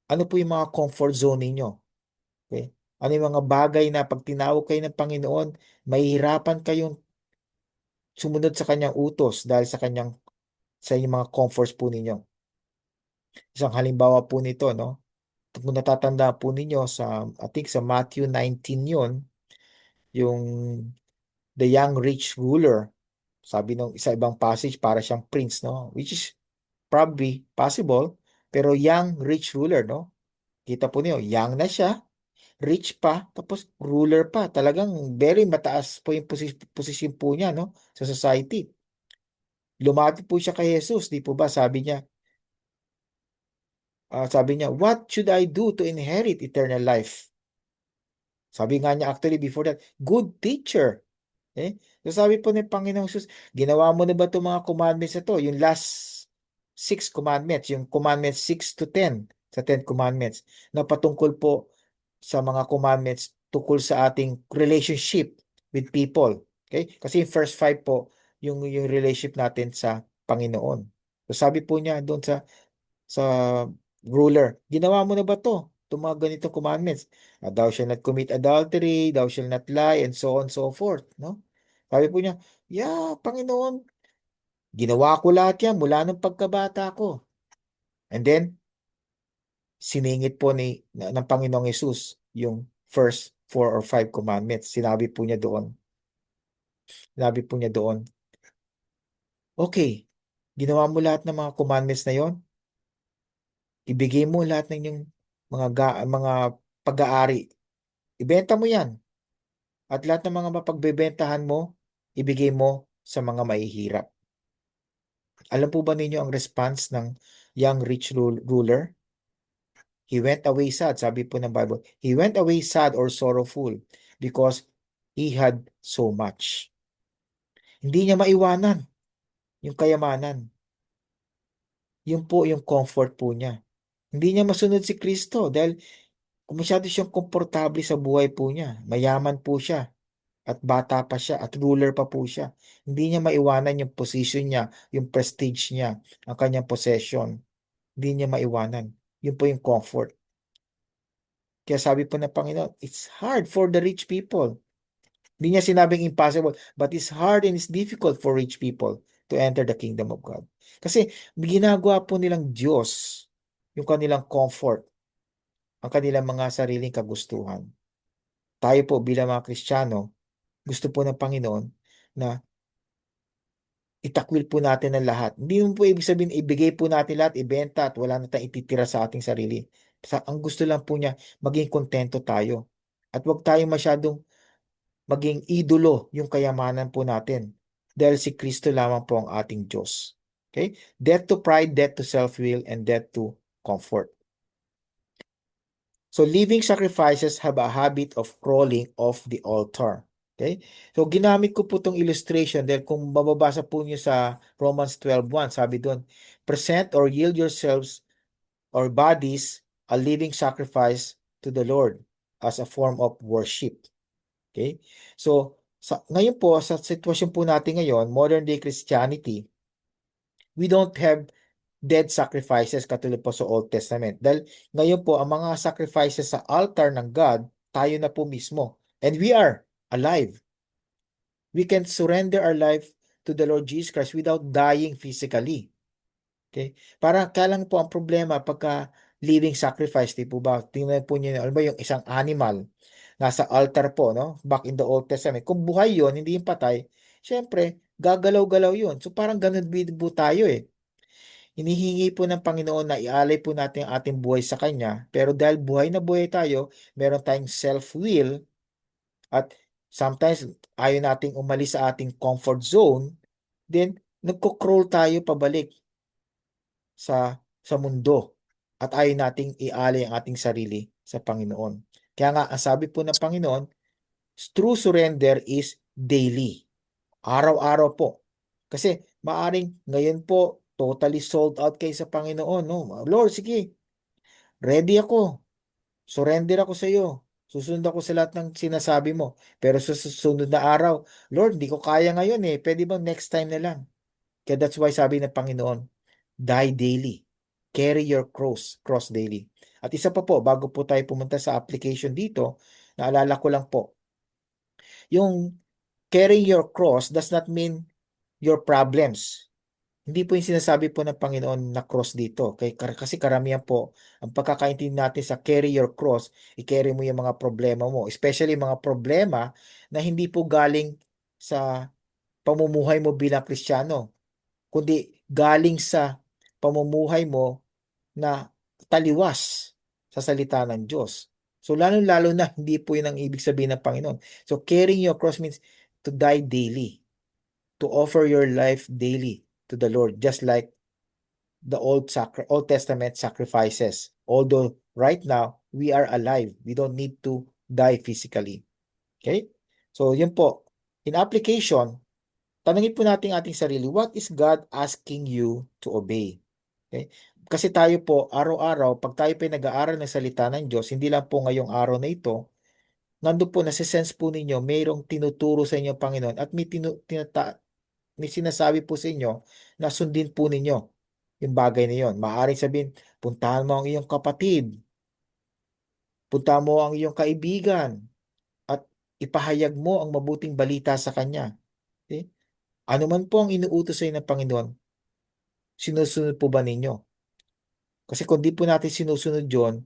Ano po yung mga comfort zone ninyo? Okay? Ano yung mga bagay na pag tinawag kayo ng Panginoon, mahihirapan kayong sumunod sa kanyang utos dahil sa inyong mga comforts po ninyo. Isang halimbawa po nito, no? Kung natatanda po ninyo I think sa Matthew 19 yun, yung the young rich ruler, sabi nung isa ibang passage para siyang prince, no? Which is probably possible, pero young rich ruler, no? Kita po niyo, young na siya, rich pa, tapos ruler pa. Talagang very mataas po yung posisyon po niya, no? Sa society. Lumapit po siya kay Jesus, di po ba? Sabi niya, what should I do to inherit eternal life? Sabi nga niya actually before that, good teacher. Okay? So sabi po ni Panginoong Jesus, ginawa mo na ba itong mga commandments na to? Yung last 6 commandments, yung commandments 6 to 10 sa 10 commandments na patungkol po sa mga commandments tungkol sa ating relationship with people. Okay? Kasi yung first 5 po, yung relationship natin sa Panginoon. So sabi po niya doon sa ruler, ginawa mo na ba to? Itong mga ganitong commandments. Thou shall not commit adultery, thou shall not lie, and so on, so forth. No? Sabi po niya, yeah, Panginoon, ginawa ko lahat yan mula nung pagkabata ko. And then, siningit po ng Panginoong Yesus yung first 4 or 5 commandments. Sinabi po niya doon, okay, ginawa mo lahat ng mga commandments na yon, ibigay mo lahat ng inyong mga pag-aari. Ibenta mo yan. At lahat ng mga mapagbebentahan mo, ibigay mo sa mga mahihirap. Alam po ba ninyo ang response ng young rich ruler? He went away sad, sabi po ng Bible. He went away sad or sorrowful because he had so much. Hindi niya maiwanan yung kayamanan. Yun po yung comfort po niya. Hindi niya masunod si Kristo dahil masyado siyang komportable sa buhay po niya. Mayaman po siya at bata pa siya at ruler pa po siya. Hindi niya maiwanan yung position niya, yung prestige niya, ang kanyang possession. Hindi niya maiwanan. Yun po yung comfort. Kaya sabi po ng Panginoon, it's hard for the rich people. Hindi niya sinabing impossible, but it's hard and it's difficult for rich people to enter the kingdom of God. Kasi ginagawa po nilang Diyos yung kanilang comfort, ang kanilang mga sariling kagustuhan. Tayo po bilang mga Kristiyano, gusto po ng Panginoon na itakwil po natin ang lahat. Hindi mo po ibig sabihin, ibigay po natin lahat, ibenta at wala na tayong ititira sa ating sarili. Ang gusto lang po niya, maging kontento tayo. At huwag tayong masyadong maging idolo yung kayamanan po natin. Dahil si Kristo lamang po ang ating Diyos. Okay? Death to pride, death to self-will, and death to comfort. So living sacrifices have a habit of crawling off the altar. Okay? So ginamit ko po itong illustration dahil kung mababasa po niyo sa Romans 12:1, sabi doon, present or yield yourselves or bodies a living sacrifice to the Lord as a form of worship. Okay? So ngayon po, sa sitwasyon po natin ngayon, modern day Christianity, we don't have dead sacrifices katulad po sa Old Testament. Dahil ngayon po, ang mga sacrifices sa altar ng God, tayo na po mismo. And we are alive. We can surrender our life to the Lord Jesus Christ without dying physically. Okay? Para kailan po ang problema pagka living sacrifice, di po ba? Tingnan po niyo, alam ba yung isang animal nasa altar po, no? Back in the Old Testament. Kung buhay yon, hindi yung patay, syempre, gagalaw-galaw yun. So parang ganun po tayo eh. Hinihingi po ng Panginoon na ialay po natin ang ating buhay sa Kanya. Pero dahil buhay na buhay tayo, meron tayong self-will at sometimes ayaw nating umalis sa ating comfort zone, then nagko-crawl tayo pabalik sa mundo at ayaw nating ialay ang ating sarili sa Panginoon. Kaya nga, ang sabi po ng Panginoon, true surrender is daily. Araw-araw po. Kasi maaring ngayon po, totally sold out kayo sa Panginoon. No? Lord, sige, ready ako. Surrender ako sa iyo. Susunod ako sa lahat ng sinasabi mo. Pero sa susunod na araw, Lord, hindi ko kaya ngayon eh. Pwede bang next time na lang? Kaya that's why sabi ng Panginoon, die daily. Carry your cross daily. At isa pa po, bago po tayo pumunta sa application dito, naalala ko lang po, yung carrying your cross does not mean your problems. Hindi po yung sinasabi po ng Panginoon na cross dito. Kasi karamihan po, ang pagkakaintindi natin sa carry your cross, i-carry mo yung mga problema mo. Especially mga problema na hindi po galing sa pamumuhay mo bilang Kristiyano, kundi galing sa pamumuhay mo na taliwas sa salita ng Diyos. So lalo-lalo na hindi po yun ang ibig sabihin ng Panginoon. So carrying your cross means to die daily, to offer your life daily to the Lord, just like the Old Testament sacrifices. Although right now we are alive, we don't need to die physically. Okay? So, yun po. In application, tanungin po natin ating sarili, what is God asking you to obey? Okay? Kasi tayo po, araw-araw, pag tayo po nag-aaral ng salita ng Diyos, hindi lang po ngayong araw na ito, nandun po, nasisense po ninyo, mayroong tinuturo sa inyo, Panginoon, at may sinasabi po sa inyo na sundin po ninyo yung bagay na yun. Maaaring sabihin, puntahan mo ang iyong kapatid, puntahan mo ang iyong kaibigan, at ipahayag mo ang mabuting balita sa kanya. Okay? Ano man po ang inuutos sa inyo ng Panginoon, sinusunod po ba ninyo? Kasi kung di po natin sinusunod yon,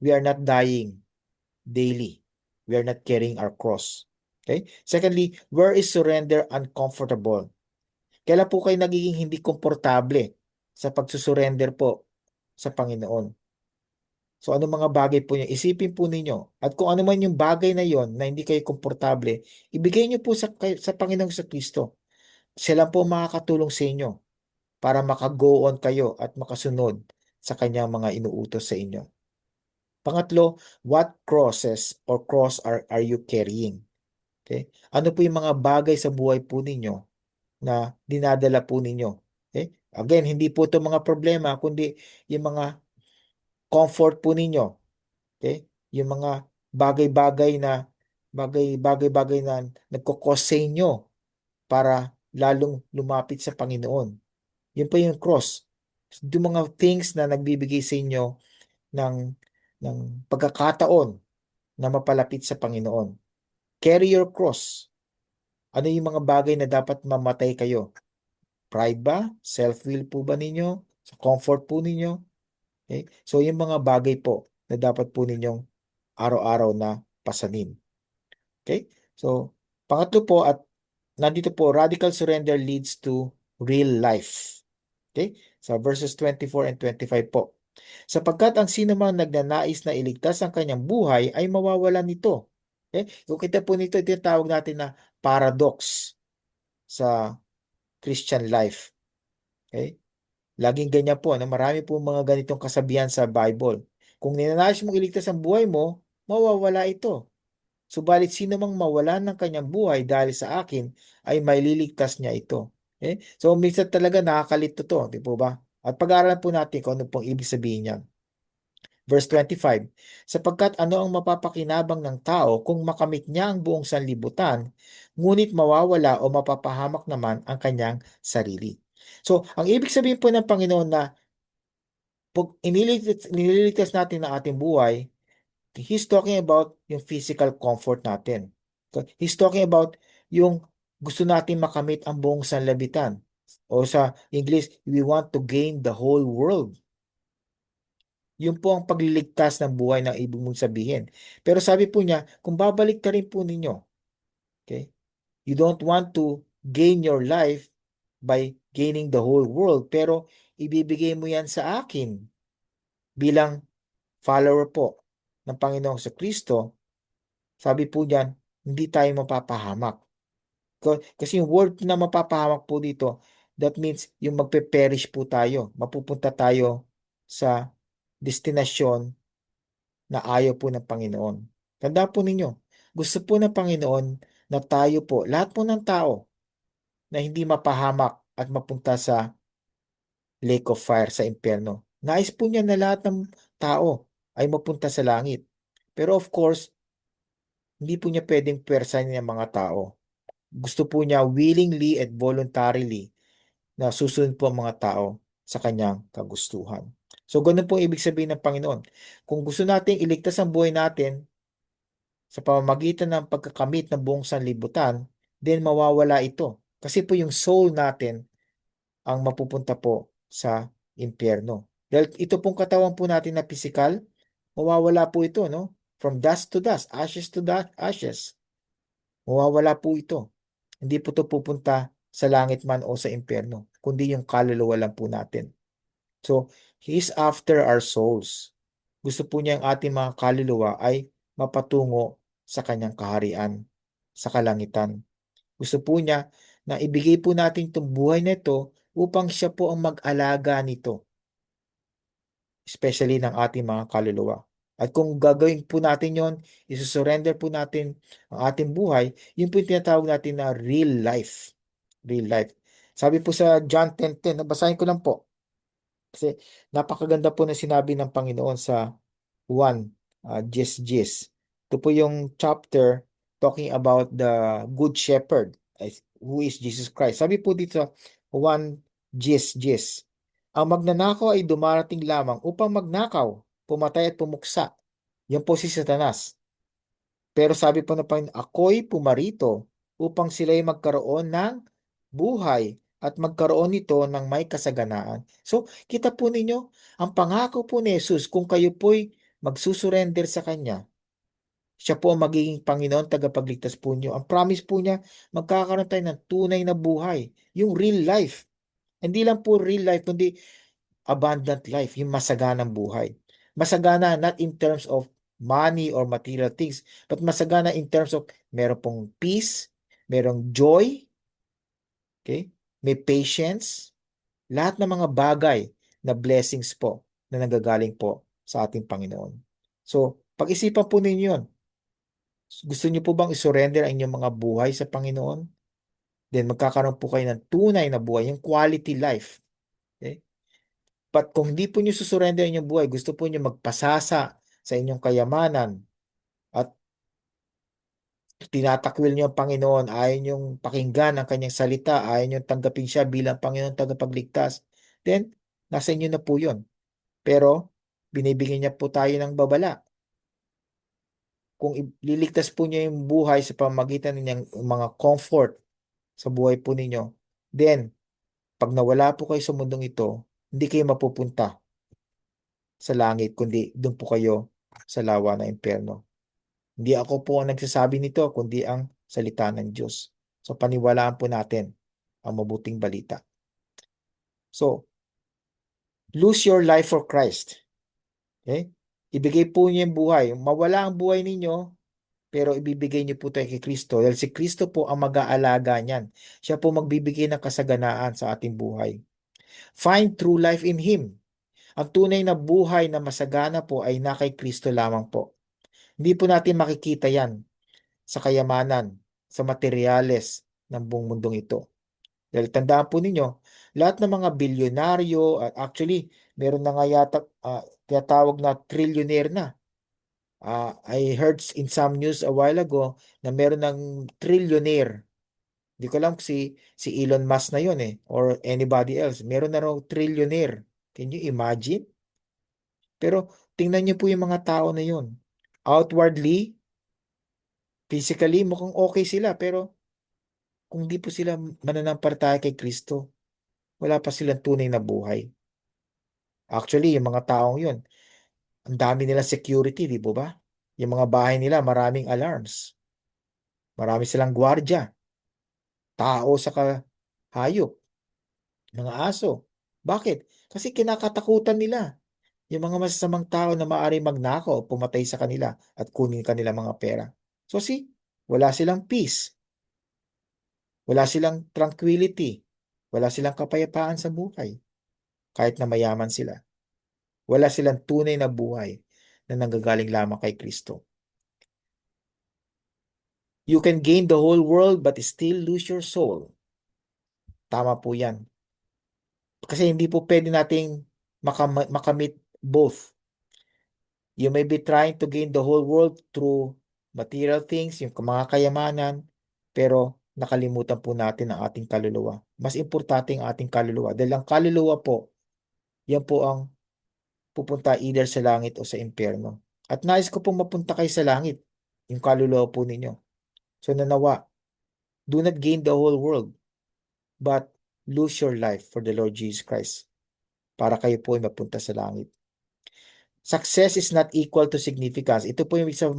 we are not dying daily. We are not carrying our cross. Okay? Secondly, where is surrender uncomfortable? Kailan po kayo nagiging hindi komportable sa pagsusurrender po sa Panginoon? So ano mga bagay po niyo? Isipin po ninyo. At kung ano man yung bagay na yon na hindi kayo komportable, ibigay niyo po sa Panginoong sa Kristo. Siya lang po makakatulong sa inyo para maka-go on kayo at makasunod sa kanyang mga inuutos sa inyo. Pangatlo, what crosses or cross are you carrying? Okay? Ano po yung mga bagay sa buhay po ninyo na dinadala po ninyo? Okay? Again, hindi po ito mga problema, kundi yung mga comfort po ninyo. Okay? Yung mga bagay-bagay na nagkukos sa inyo para lalong lumapit sa Panginoon. Yun pa yung cross. Yung mga things na nagbibigay sa inyo ng, ng pagkakataon na mapalapit sa Panginoon. Carry your cross. Ano yung mga bagay na dapat mamatay kayo? Pride ba? Self-will po ba ninyo? Sa comfort po ninyo? Okay? So yung mga bagay po na dapat po ninyong araw-araw na pasanin. Okay? So, pangatlo po at nandito po, radical surrender leads to real life. Okay? Sa verses 24 and 25 po. Sapagkat ang sino mang nagnanais na iligtas ang kanyang buhay ay mawawalan nito. Okay? Kung kita po nito, ito yung tawag natin na paradox sa Christian life. Okay? Laging ganyan po, na marami po mga ganitong kasabihan sa Bible. Kung ninanais mong iligtas ang buhay mo, mawawala ito. Subalit sino mang mawalan ng kanyang buhay dahil sa akin ay maililigtas niya ito. Okay? So minsan talaga nakakalito to, di po ba? At pag-aaralan po natin kung ano pong ibig sabihin niyan. Verse 25, sapagkat ano ang mapapakinabang ng tao kung makamit niya ang buong sanlibutan, ngunit mawawala o mapapahamak naman ang kanyang sarili. So, ang ibig sabihin po ng Panginoon na pag iniligtas natin ang ating buhay, He's talking about yung physical comfort natin. He's talking about yung gusto natin makamit ang buong sanlibutan. O sa English, we want to gain the whole world. Yun po ang pagliligtas ng buhay na ibig mong sabihin. Pero sabi po niya, kung babalik ka rin po ninyo, okay? You don't want to gain your life by gaining the whole world, pero ibibigay mo yan sa akin bilang follower po ng Panginoong sa Kristo. Sabi po niyan, hindi tayo mapapahamak. Kasi yung word na mapapahamak po dito, that means yung magpe-perish po tayo. Mapupunta tayo sa destinasyon na ayaw po ng Panginoon. Tanda po ninyo, gusto po ng Panginoon na tayo po, lahat po ng tao na hindi mapahamak at mapunta sa lake of fire sa impyerno. Nais po niya na lahat ng tao ay mapunta sa langit. Pero of course, hindi po niya pwedeng pwersahin ng mga tao. Gusto po niya willingly and voluntarily na susunod po ang mga tao sa kanyang kagustuhan. So, ganun po ibig sabihin ng Panginoon. Kung gusto nating iligtas ang buhay natin sa pamamagitan ng pagkakamit ng buong sanlibutan, then mawawala ito. Kasi po yung soul natin ang mapupunta po sa impyerno. Dahil ito pong katawan po natin na physical, mawawala po ito, no? From dust to dust, ashes to ashes. Mawawala po ito. Hindi po ito pupunta sa langit man o sa impyerno, kundi yung kaluluwa lang po natin. So, He is after our souls. Gusto po niya ang ating mga kaluluwa ay mapatungo sa kanyang kaharian, sa kalangitan. Gusto po niya na ibigay po natin itong buhay na ito upang siya po ang mag-alaga nito, especially ng ating mga kaluluwa. At kung gagawin po natin yon, isusurrender po natin ang ating buhay, yun po yung tinatawag natin na real life. Real life. Sabi po sa John 10:10, nabasahin ko lang po. Kasi napakaganda po na sinabi ng Panginoon sa 1, Jes. Ito po yung chapter talking about the Good Shepherd, who is Jesus Christ. Sabi po dito sa 1 Jes, ang magnanakaw ay dumarating lamang upang magnakaw, pumatay at pumuksa. Yan po si Satanas. Pero sabi po ng Panginoon, ako'y pumarito upang sila'y magkaroon ng buhay at magkaroon nito ng may kasaganaan. So, kita po ninyo, ang pangako po ni Jesus, kung kayo po'y magsusurrender sa Kanya, siya po ang magiging Panginoon, tagapagligtas po niyo. Ang promise po niya, magkakaroon tayo ng tunay na buhay, yung real life. Hindi lang po real life, kundi abundant life, yung masaganang buhay. Masagana not in terms of money or material things, but masagana in terms of meron pong peace, merong joy, okay? May patience, lahat ng mga bagay na blessings po na nanggagaling po sa ating Panginoon. So, pag-isipan po ninyo yun. Gusto niyo po bang isurrender ang inyong mga buhay sa Panginoon? Then magkakaroon po kayo ng tunay na buhay, yung quality life. Okay? But kung hindi po niyo susurrender ang inyong buhay, gusto po niyo magpasasa sa inyong kayamanan at tinatakwil niyo ang Panginoon, ayaw niyong pakinggan ang kanyang salita, ayaw niyong tanggapin siya bilang Panginoon tagapagligtas, then nasa inyo na po yun. Pero binibigyan niya po tayo ng babala. Kung liligtas po niya yung buhay sa pamamagitan ng mga comfort sa buhay po ninyo, then pag nawala po kayo sa mundong ito, hindi kayo mapupunta sa langit, kundi doon po kayo sa lawa ng impyerno. Hindi ako po ang nagsasabi nito, kundi ang salita ng Diyos. So paniwalaan po natin ang mabuting balita. So, lose your life for Christ. Okay? Ibigay po niyo yung buhay. Mawala ang buhay ninyo, pero ibibigay niyo po tayo kay Kristo. Dahil si Kristo po ang mag-aalaga niyan. Siya po magbibigay ng kasaganaan sa ating buhay. Find true life in Him. Ang tunay na buhay na masagana po ay na kay Kristo lamang po. Hindi po natin makikita yan sa kayamanan, sa materyales ng buong mundong ito. Dahil tandaan po ninyo, lahat ng mga bilyonaryo, at actually, meron na nga yata tinatawag na trillionaire na. I heard in some news a while ago na meron ng trillionaire. Hindi ko alam si Elon Musk na yon or anybody else. Meron na raw trillionaire. Can you imagine? Pero tingnan niyo po yung mga tao na yon. Outwardly, physically, mukhang okay sila. Pero kung di po sila mananampalataya kay Kristo, wala pa silang tunay na buhay. Actually, yung mga taong yun, ang dami nila security, di po ba? Yung mga bahay nila, maraming alarms. Marami silang gwardiya. Tao sa hayop, mga aso. Bakit? Kasi kinakatakutan nila yung mga masasamang tao na maaari magnakaw o pumatay sa kanila at kunin kanila mga pera. So see, wala silang peace. Wala silang tranquility. Wala silang kapayapaan sa buhay. Kahit na mayaman sila. Wala silang tunay na buhay na nanggagaling lamang kay Kristo. You can gain the whole world but still lose your soul. Tama po yan. Kasi hindi po pwede nating makamit both. You may be trying to gain the whole world through material things, yung mga kayamanan, pero nakalimutan po natin ang ating kaluluwa. Mas importante ang ating kaluluwa. Dahil ang kaluluwa po, yan po ang pupunta either sa langit o sa impyerno. At nais ko pong mapunta kayo sa langit, yung kaluluwa po ninyo. So nanawa, do not gain the whole world, but lose your life for the Lord Jesus Christ para kayo po ay mapunta sa langit. Success is not equal to significance. Ito po yung sa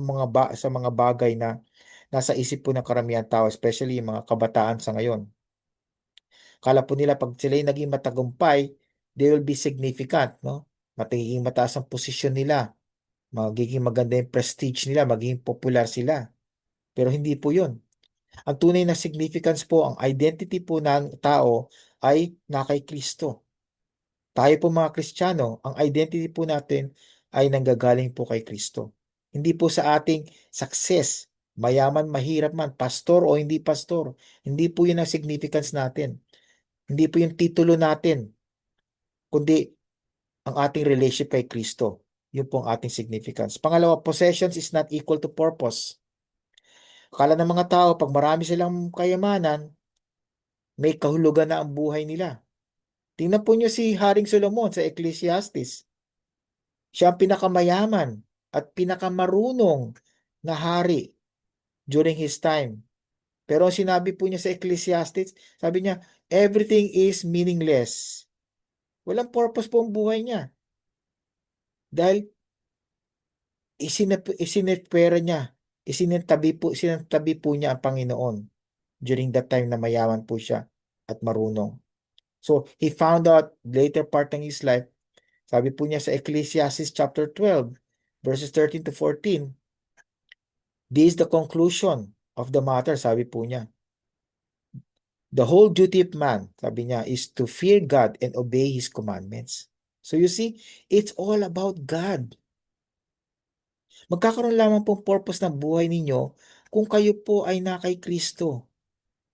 sa mga bagay na nasa isip po ng karamihan tao, especially yung mga kabataan sa ngayon. Kala po nila pag sila yung naging matagumpay, they will be significant, no? Magiging mataas ang posisyon nila, magiging maganda yung prestige nila, magiging popular sila. Pero hindi po yun. Ang tunay na significance po, ang identity po ng tao ay na kay Kristo. Tayo po mga Kristiyano, ang identity po natin ay nanggagaling po kay Kristo. Hindi po sa ating success, mayaman, mahirap man, pastor o hindi pastor. Hindi po yun ang significance natin. Hindi po yung titulo natin, kundi ang ating relationship kay Kristo. Yun po ang ating significance. Pangalawa, possessions is not equal to purpose. Akala ng mga tao, pag marami silang kayamanan, may kahulugan na ang buhay nila. Tingnan po niyo si Haring Solomon sa Ecclesiastes. Siya ang pinakamayaman at pinakamarunong na hari during his time. Pero ang sinabi po niya sa Ecclesiastes, sabi niya, everything is meaningless. Walang purpose po ang buhay niya. Dahil isinetpera niya, isinentabi po niya ang Panginoon during that time na mayaman po siya at marunong. So, he found out later part ng his life, sabi po niya sa Ecclesiastes chapter 12, verses 13 to 14, this is the conclusion of the matter, sabi po niya. The whole duty of man, sabi niya, is to fear God and obey His commandments. So you see, it's all about God. Magkakaroon lamang pong purpose ng buhay ninyo kung kayo po ay na kay Kristo.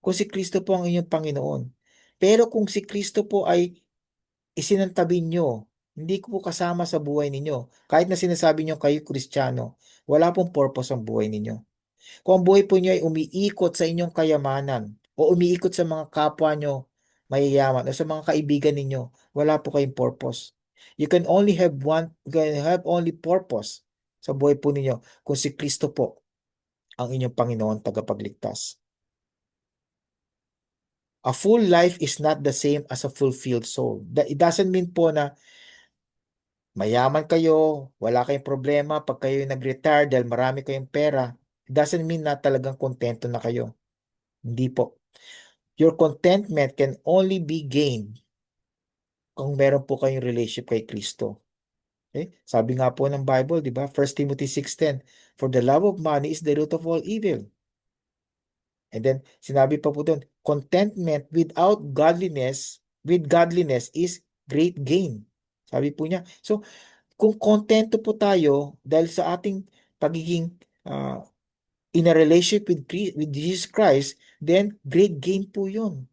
Kung si Kristo po ang inyong Panginoon. Pero kung si Kristo po ay isinantabi nyo, hindi ko po kasama sa buhay ninyo. Kahit na sinasabi nyo kayo Kristiyano, wala pong purpose ang buhay ninyo. Kung ang buhay po niyo ay umiikot sa inyong kayamanan o umiikot sa mga kapwa nyo mayayaman o sa mga kaibigan ninyo, wala po kayong purpose. You can have only purpose sa buhay po ninyo kung si Kristo po ang inyong Panginoon tagapagligtas. A full life is not the same as a fulfilled soul. It doesn't mean po na mayaman kayo, wala kayong problema pag kayo nag-retire dahil marami kayong pera. It doesn't mean na talagang kontento na kayo. Hindi po. Your contentment can only be gained kung meron po kayong relationship kay Kristo. Okay? Sabi nga po ng Bible, di ba? 1 Timothy 6:10, for the love of money is the root of all evil. And then, sinabi pa po doon, contentment with godliness is great gain. Sabi po niya. So, kung kontento po tayo dahil sa ating pagiging in a relationship with Jesus Christ, then great gain po yun.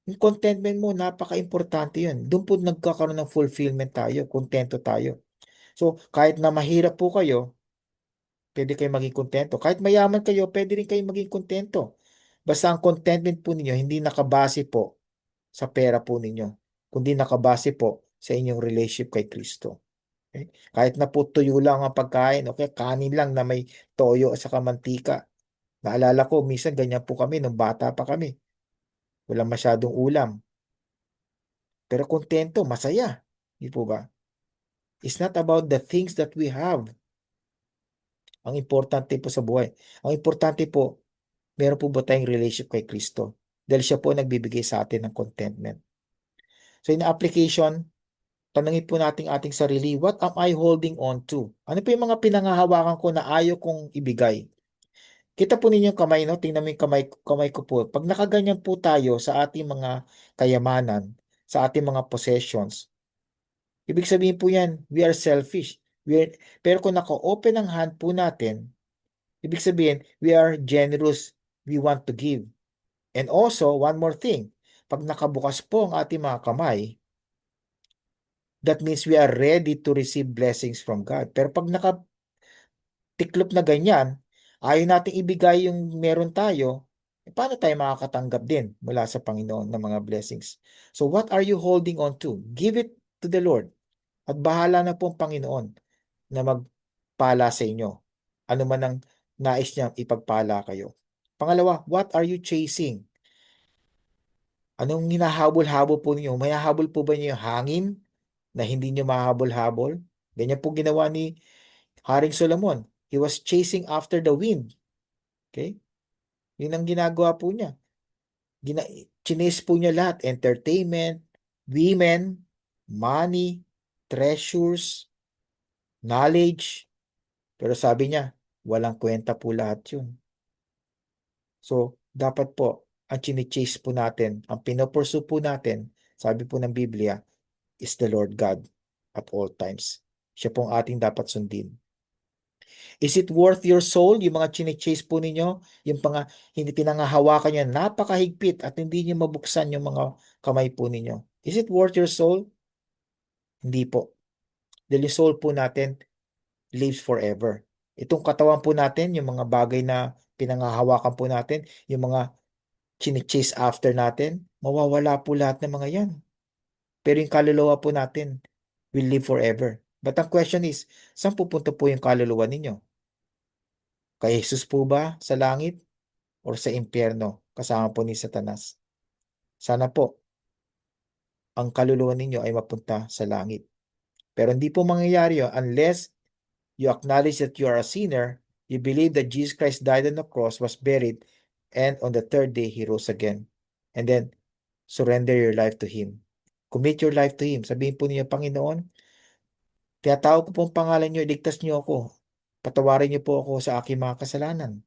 Yung contentment mo, napaka-importante yun. Doon po nagkakaroon ng fulfillment tayo, kontento tayo. So, kahit na mahirap po kayo, pwede kayo maging kontento. Kahit mayaman kayo, pwede rin kayo maging kontento. Basta ang contentment po ninyo, hindi nakabase po sa pera po ninyo, kundi nakabase po sa inyong relationship kay Kristo. Okay? Kahit na po tuyo lang ang pagkain, okay? Kanin lang na may toyo at saka mantika. Naalala ko, minsan ganyan po kami nung bata pa kami. Walang masyadong ulam. Pero kontento, masaya. Di po ba? It's not about the things that we have. Ang importante po sa buhay. Ang importante po, meron po ba tayong relationship kay Kristo? Dahil siya po nagbibigay sa atin ng contentment. So in application, tanungin po natin ating sarili, what am I holding on to? Ano po yung mga pinangahawakan ko na ayaw kong ibigay? Kita po ninyo yung kamay, no? Tingnan mo yung kamay ko po. Pag nakaganyan po tayo sa ating mga kayamanan, sa ating mga possessions, ibig sabihin po yan, we are selfish. Pero kung naka-open ang hand po natin, ibig sabihin, we are generous. We want to give. And also, one more thing, pag nakabukas po ang ating mga kamay, that means we are ready to receive blessings from God. Pero pag nakatiklop na ganyan, ayaw nating ibigay yung meron tayo, paano tayo makakatanggap din mula sa Panginoon ng mga blessings? So what are you holding on to? Give it to the Lord. At bahala na po ang Panginoon na magpala sa inyo. Ano man ang nais niyang ipagpala kayo. Pangalawa, what are you chasing? Anong hinahabol-habol po ninyo? May hahabol po ba niyo yung hangin na hindi niyo mahabol-habol? Ganyan po ginawa ni Haring Solomon. He was chasing after the wind. Okay? Yun ang ginagawa po niya. Chines po niya lahat. Entertainment, women, money, treasures, knowledge. Pero sabi niya, walang kwenta po lahat yun. So, dapat po, ang chine-chase po natin, ang pinopursu po natin, sabi po ng Biblia, is the Lord God at all times. Siya po ang ating dapat sundin. Is it worth your soul? Yung mga chine-chase po ninyo, yung hindi pinangahawakan nyo, napakahigpit at hindi nyo mabuksan yung mga kamay po ninyo. Is it worth your soul? Hindi po. Dahil yung soul po natin lives forever. Itong katawan po natin, yung mga bagay na pinangahawakan po natin, yung mga chine-chase after natin, mawawala po lahat ng mga yan. Pero yung kaluluwa po natin will live forever. But ang question is, saan pupunta po yung kaluluwa ninyo? Kay Jesus po ba sa langit or sa impyerno kasama po ni Satanas? Sana po ang kaluluwa ninyo ay mapunta sa langit. Pero hindi po mangyayari yun unless you acknowledge that you are a sinner, you believe that Jesus Christ died on the cross, was buried, and on the third day, He rose again. And then, surrender your life to Him. Commit your life to Him. Sabihin po niyo, Panginoon, tinatawag ko po ang pangalan niyo, iligtas niyo ako. Patawarin niyo po ako sa aking mga kasalanan.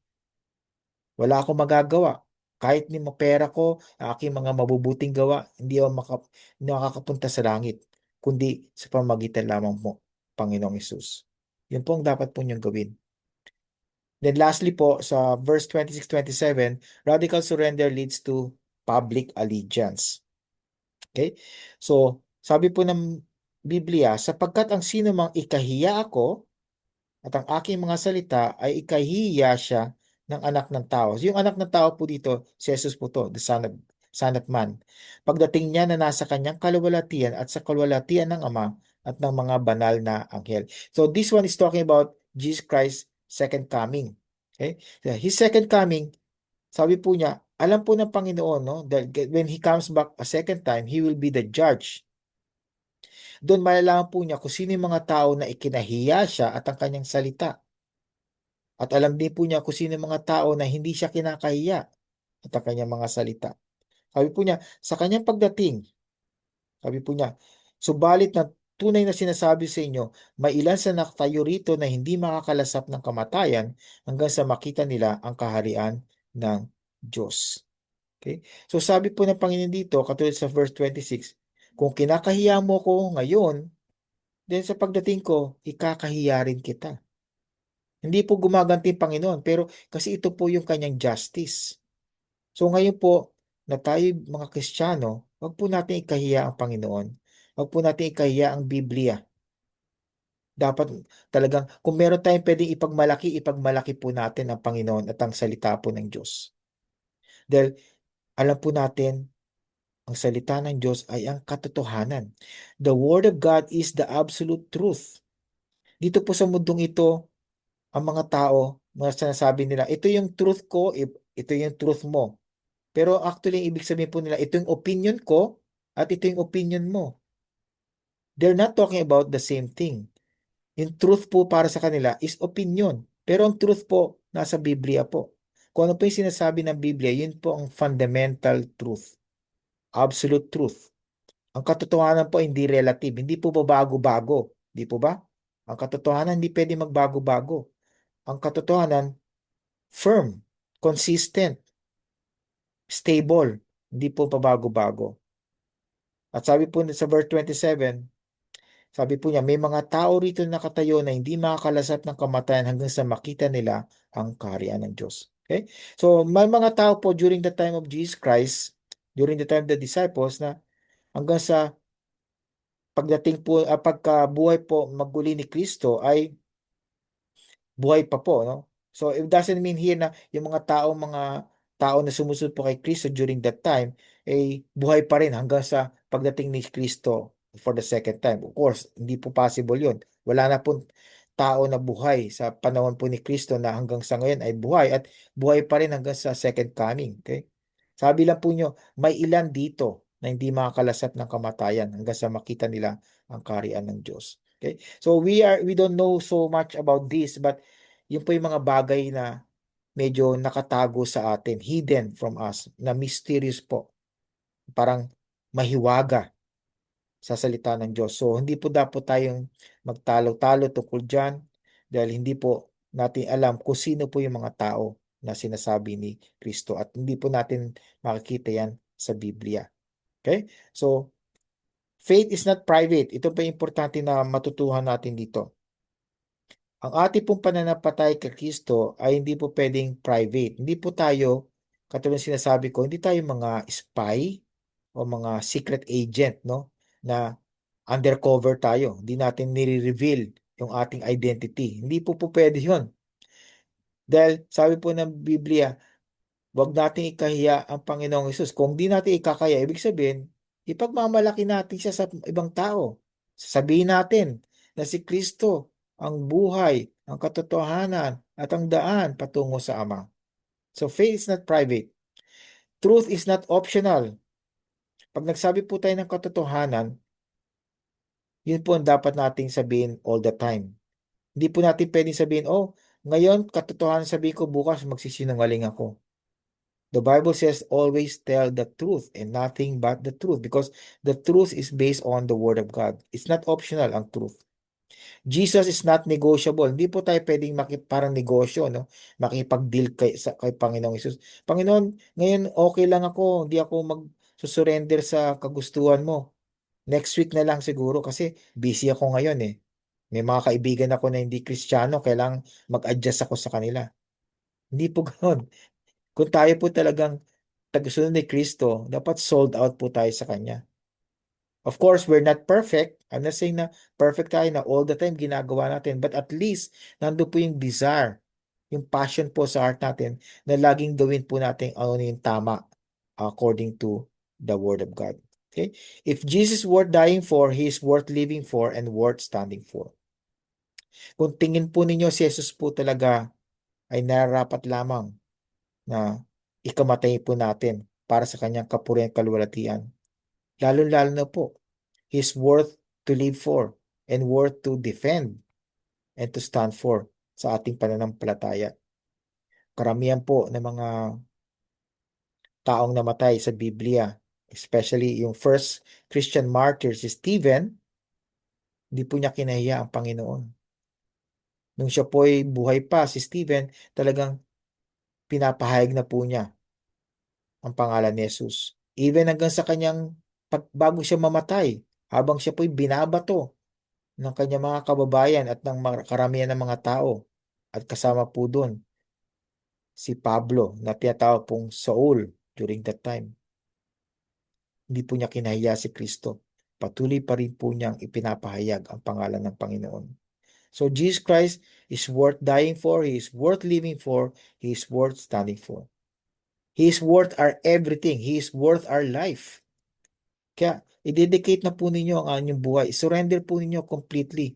Wala akong magagawa. Kahit ni mapera ko, ang aking mga mabubuting gawa, hindi makakapunta sa langit, kundi sa pamagitan lamang mo, Panginoong Hesus. Yun po ang dapat po niyong gawin. Then lastly po, sa verse 26-27, radical surrender leads to public allegiance. Okay? So, sabi po ng Biblia, sapagkat ang sino mang ikahiya ako, at ang aking mga salita ay ikahihiya siya ng anak ng tao. So, yung anak ng tao po dito, si Jesus po to, the Son of Man. Pagdating niya na nasa kanyang kaluwalhatian at sa kaluwalhatian ng Ama at ng mga banal na anghel. So this one is talking about Jesus Christ's second coming. Okay? So, His second coming, sabi po niya, alam po ng Panginoon, no, that when He comes back a second time, He will be the judge. Doon malalaman po niya kung sino yung mga tao na ikinahiya siya at ang kanyang salita. At alam din po niya kung sino yung mga tao na hindi siya kinakahiya at ang kanyang mga salita. Sabi po niya, sa kanyang pagdating, sabi po niya, subalit na tunay na sinasabi sa inyo, may ilan sa nakatayo rito na hindi makakalasap ng kamatayan hanggang sa makita nila ang kaharian ng Diyos. Okay? So sabi po ng Panginoon dito, katulad sa verse 26, kung kinakahiya mo ko ngayon, then sa pagdating ko, ikakahiya rin kita. Hindi po gumaganti ang Panginoon, pero kasi ito po yung kanyang justice. So ngayon po, na tayo mga Kristiyano, wag po natin ikahiya ang Panginoon. Wag po natin ikahiya ang Biblia. Dapat talagang, kung meron tayong pwedeng ipagmalaki, ipagmalaki po natin ang Panginoon at ang salita po ng Diyos. Dahil alam po natin, ang salita ng Diyos ay ang katotohanan. The Word of God is the absolute truth. Dito po sa mundong ito, ang mga tao, mga sinasabi nila, ito yung truth ko, ito yung truth mo. Pero actually, ibig sabihin po nila, ito yung opinion ko at ito yung opinion mo. They're not talking about the same thing. Yung truth po para sa kanila is opinion. Pero ang truth po, nasa Biblia po. Kung ano po yung sinasabi ng Biblia, yun po ang fundamental truth. Absolute truth. Ang katotohanan po hindi relative. Hindi po babago-bago. Di po ba? Ang katotohanan hindi pwede magbago-bago. Ang katotohanan, firm, consistent, stable. Hindi po pabago-bago. At sabi po sa verse 27, sabi po niya, may mga tao rito na nakatayo na hindi makakalasap ng kamatayan hanggang sa makita nila ang kaharian ng Diyos. Okay? So, may mga tao po during the time of Jesus Christ, during the time of the disciples, na hanggang sa pagdating po, pagkabuhay po maguli ni Kristo ay buhay pa po, no? So it doesn't mean here na yung mga tao na sumusunod po kay Kristo during that time ay buhay pa rin hanggang sa pagdating ni Kristo for the second time. Of course, hindi po possible 'yun. Wala na po tao na buhay sa panahon po ni Kristo na hanggang sa ngayon ay buhay at buhay pa rin hanggang sa second coming, okay? Sabi lang po nyo, may ilan dito na hindi makakalasap ng kamatayan hanggang sa makita nila ang kaharian ng Diyos. Okay? So we don't know so much about this, but yun po yung mga bagay na medyo nakatago sa atin, hidden from us, na mysterious po, parang mahiwaga sa salita ng Diyos. So hindi po dapat tayong magtalo-talo tungkol dyan dahil hindi po natin alam kung sino po yung mga tao na sinasabi ni Kristo at hindi po natin makikita yan sa Biblia. Okay? So Faith is not private. Ito pa yung importante na matutuhan natin dito. Ang ating pong pananampalataya kay Kristo ay hindi po pwedeng private. Hindi po tayo, katulad ng sinasabi ko, hindi tayo mga spy o mga secret agent, no? Na undercover tayo. Hindi natin nire-reveal yung ating identity. Hindi po pwede yun. Dahil sabi po ng Biblia, huwag nating ikahiya ang Panginoong Hesus. Kung di natin ikakaya, ibig sabihin, ipagmamalaki natin siya sa ibang tao. Sasabihin natin na si Kristo ang buhay, ang katotohanan, at ang daan patungo sa Ama. So faith is not private. Truth is not optional. Pag nagsabi po tayo ng katotohanan, yun po ang dapat nating sabihin all the time. Hindi po natin pwedeng sabihin, oh, ngayon katotohanan sabihin ko, bukas magsisinungaling ako. The Bible says always tell the truth and nothing but the truth because the truth is based on the Word of God. It's not optional ang truth. Jesus is not negotiable. Hindi po tayo pwedeng parang negosyo, no? Makipag-deal kay Panginoong Hesus. Panginoon, ngayon okay lang ako. Hindi ako mag-surrender sa kagustuhan mo. Next week na lang siguro kasi busy ako ngayon eh. May mga kaibigan ako na hindi Kristiyano, kailangang mag-adjust ako sa kanila. Hindi po ganoon. Kung tayo po talagang tagusunod ni Kristo, dapat sold out po tayo sa Kanya. Of course, we're not perfect. I'm not saying na perfect tayo na all the time ginagawa natin. But at least, nandun po yung desire, yung passion po sa heart natin na laging gawin po natin ano yung tama according to the Word of God. Okay? If Jesus is worth dying for, He is worth living for and worth standing for. Kung tingin po ninyo si Jesus po talaga ay nararapat lamang na ikamatay po natin para sa kanyang kapurihan kalwalatian. Lalo-lalo na po, He's worth to live for and worth to defend and to stand for sa ating pananampalataya. Karamihan po ng mga taong namatay sa Biblia, especially yung first Christian martyr si Stephen, hindi po niya kinahiya ang Panginoon. Nung siya po ay buhay pa, si Stephen, talagang pinapahayag na po niya ang pangalan ni Jesus. Even hanggang sa kanyang bago siya mamatay, habang siya po'y binabato ng kanyang mga kababayan at ng karamihan ng mga tao. At kasama po doon si Pablo na tinatawag pong Saul during that time. Hindi po niya kinahiya si Kristo. Patuloy pa rin po niyang ipinapahayag ang pangalan ng Panginoon. So Jesus Christ is worth dying for, He is worth living for, He is worth standing for. He is worth our everything. He is worth our life. Kaya, i-dedicate na po ninyo ang inyong buhay. Surrender po ninyo completely.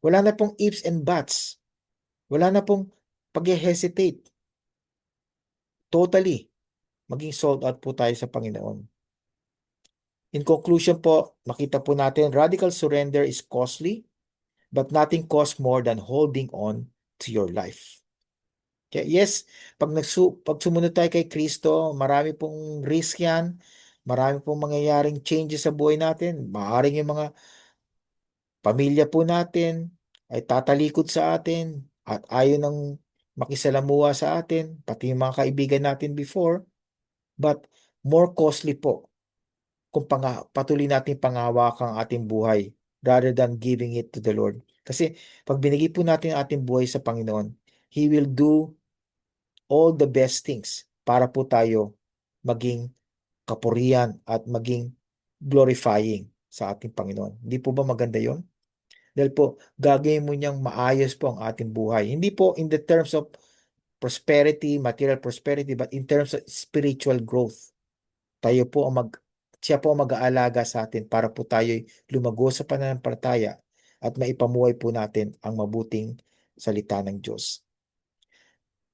Wala na pong ifs and buts. Wala na pong pag-hesitate. Totally. Maging sold out po tayo sa Panginoon. In conclusion po, makita po natin, radical surrender is costly, but nothing costs more than holding on to your life. Kaya yes, pag sumunod tayo kay Kristo, marami pong risk yan, marami pong mangyayaring changes sa buhay natin. Maaaring yung mga pamilya po natin ay tatalikod sa atin at ayaw nang makisalamuha sa atin, pati yung mga kaibigan natin before. But more costly po kung patuloy natin pangahawakan ang ating buhay rather than giving it to the Lord. Kasi pag binigay po natin ang ating buhay sa Panginoon, He will do all the best things para po tayo maging kapurihan at maging glorifying sa ating Panginoon. Hindi po ba maganda yon? Dahil po, gagawin mo niyang maayos po ang ating buhay. Hindi po in the terms of prosperity, material prosperity, but in terms of spiritual growth. Tayo po ang siya po ang mag-aalaga sa atin para po tayo lumago sa pananampalataya at maipamuhay po natin ang mabuting salita ng Diyos.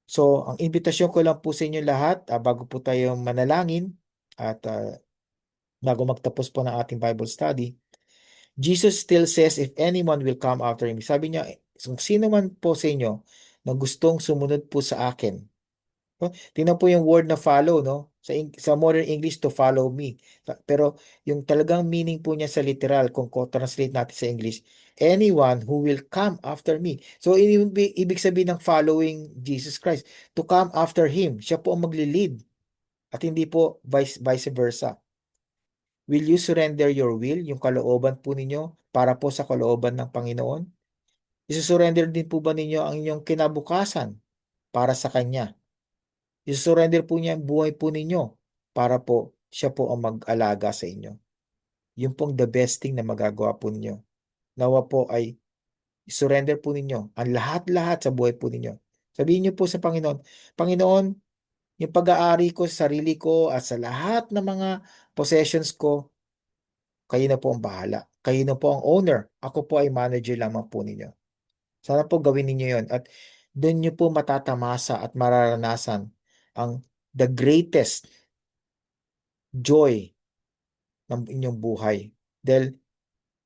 So, ang invitasyon ko lang po sa inyo lahat, bago po tayo manalangin at bago magtapos po ng ating Bible study, Jesus still says, if anyone will come after Him. Sabi niya, kung sino man po sa inyo na gustong sumunod po sa akin. No? Tingnan po yung word na follow, no? Sa modern English, to follow me. Pero yung talagang meaning po niya sa literal, kung translate natin sa English, anyone who will come after me. So, ibig sabihin ng following Jesus Christ, to come after Him. Siya po ang magli-lead at hindi po vice versa. Will you surrender your will, yung kalooban po ninyo, para po sa kalooban ng Panginoon? Isusurrender din po ba ninyo ang inyong kinabukasan para sa Kanya? Isusurrender po niya ang buhay po ninyo para po siya po ang mag-alaga sa inyo. Yun pong the best thing na magagawa po ninyo. Nawa po ay surrender po ninyo ang lahat-lahat sa buhay po ninyo. Sabihin niyo po sa Panginoon, Panginoon, yung pag-aari ko sa sarili ko at sa lahat ng mga possessions ko, kayo na po ang bahala. Kayo na po ang owner. Ako po ay manager lamang po ninyo. Sana po gawin ninyo yon at doon niyo po matatamasa at mararanasan ang the greatest joy ng inyong buhay. Dahil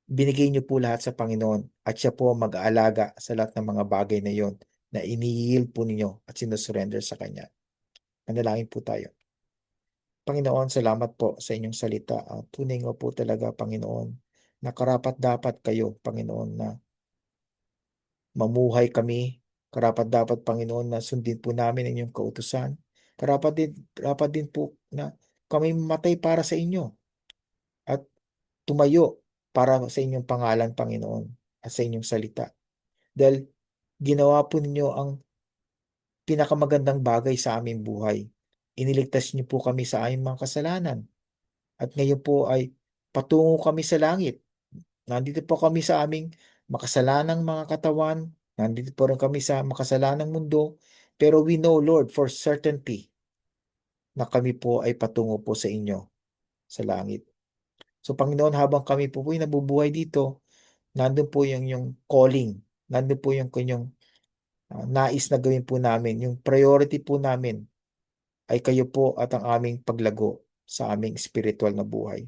binigay niyo po lahat sa Panginoon at siya po ang mag-aalaga sa lahat ng mga bagay na yon na inihiil po ninyo at sinusurrender sa Kanya. Manalangin po tayo. Panginoon, salamat po sa inyong salita. Tunay nga po talaga, Panginoon, na karapat-dapat kayo, Panginoon, na mamuhay kami. Karapat-dapat, Panginoon, na sundin po namin ang inyong kautusan. Karapat din po na kami matay para sa inyo at tumayo para sa inyong pangalan, Panginoon, at sa inyong salita. Dahil ginawa po ninyo ang pinakamagandang bagay sa aming buhay. Iniligtas niyo po kami sa aming mga kasalanan. At ngayon po ay patungo kami sa langit. Nandito po kami sa aming makasalanang mga katawan. Nandito po rin kami sa makasalanang mundo. Pero we know, Lord, for certainty na kami po ay patungo po sa inyo sa langit. So Panginoon, habang kami po ay nabubuhay dito, nandun po yung calling. Nandun po yung kanyang nais na gawin po namin. Yung priority po namin ay kayo po at ang aming paglago sa aming spiritual na buhay.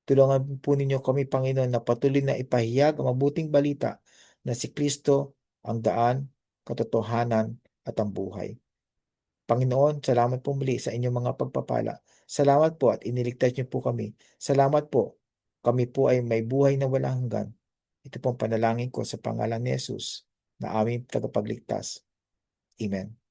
Tulungan po ninyo kami, Panginoon, na patuloy na ipahayag ang mabuting balita na si Kristo ang daan, katotohanan at ang buhay. Panginoon, salamat po muli sa inyong mga pagpapala. Salamat po at iniligtas niyo po kami. Salamat po. Kami po ay may buhay na walang hanggan. Ito pong panalangin ko sa pangalan ni Jesus na aming tagapagligtas. Amen.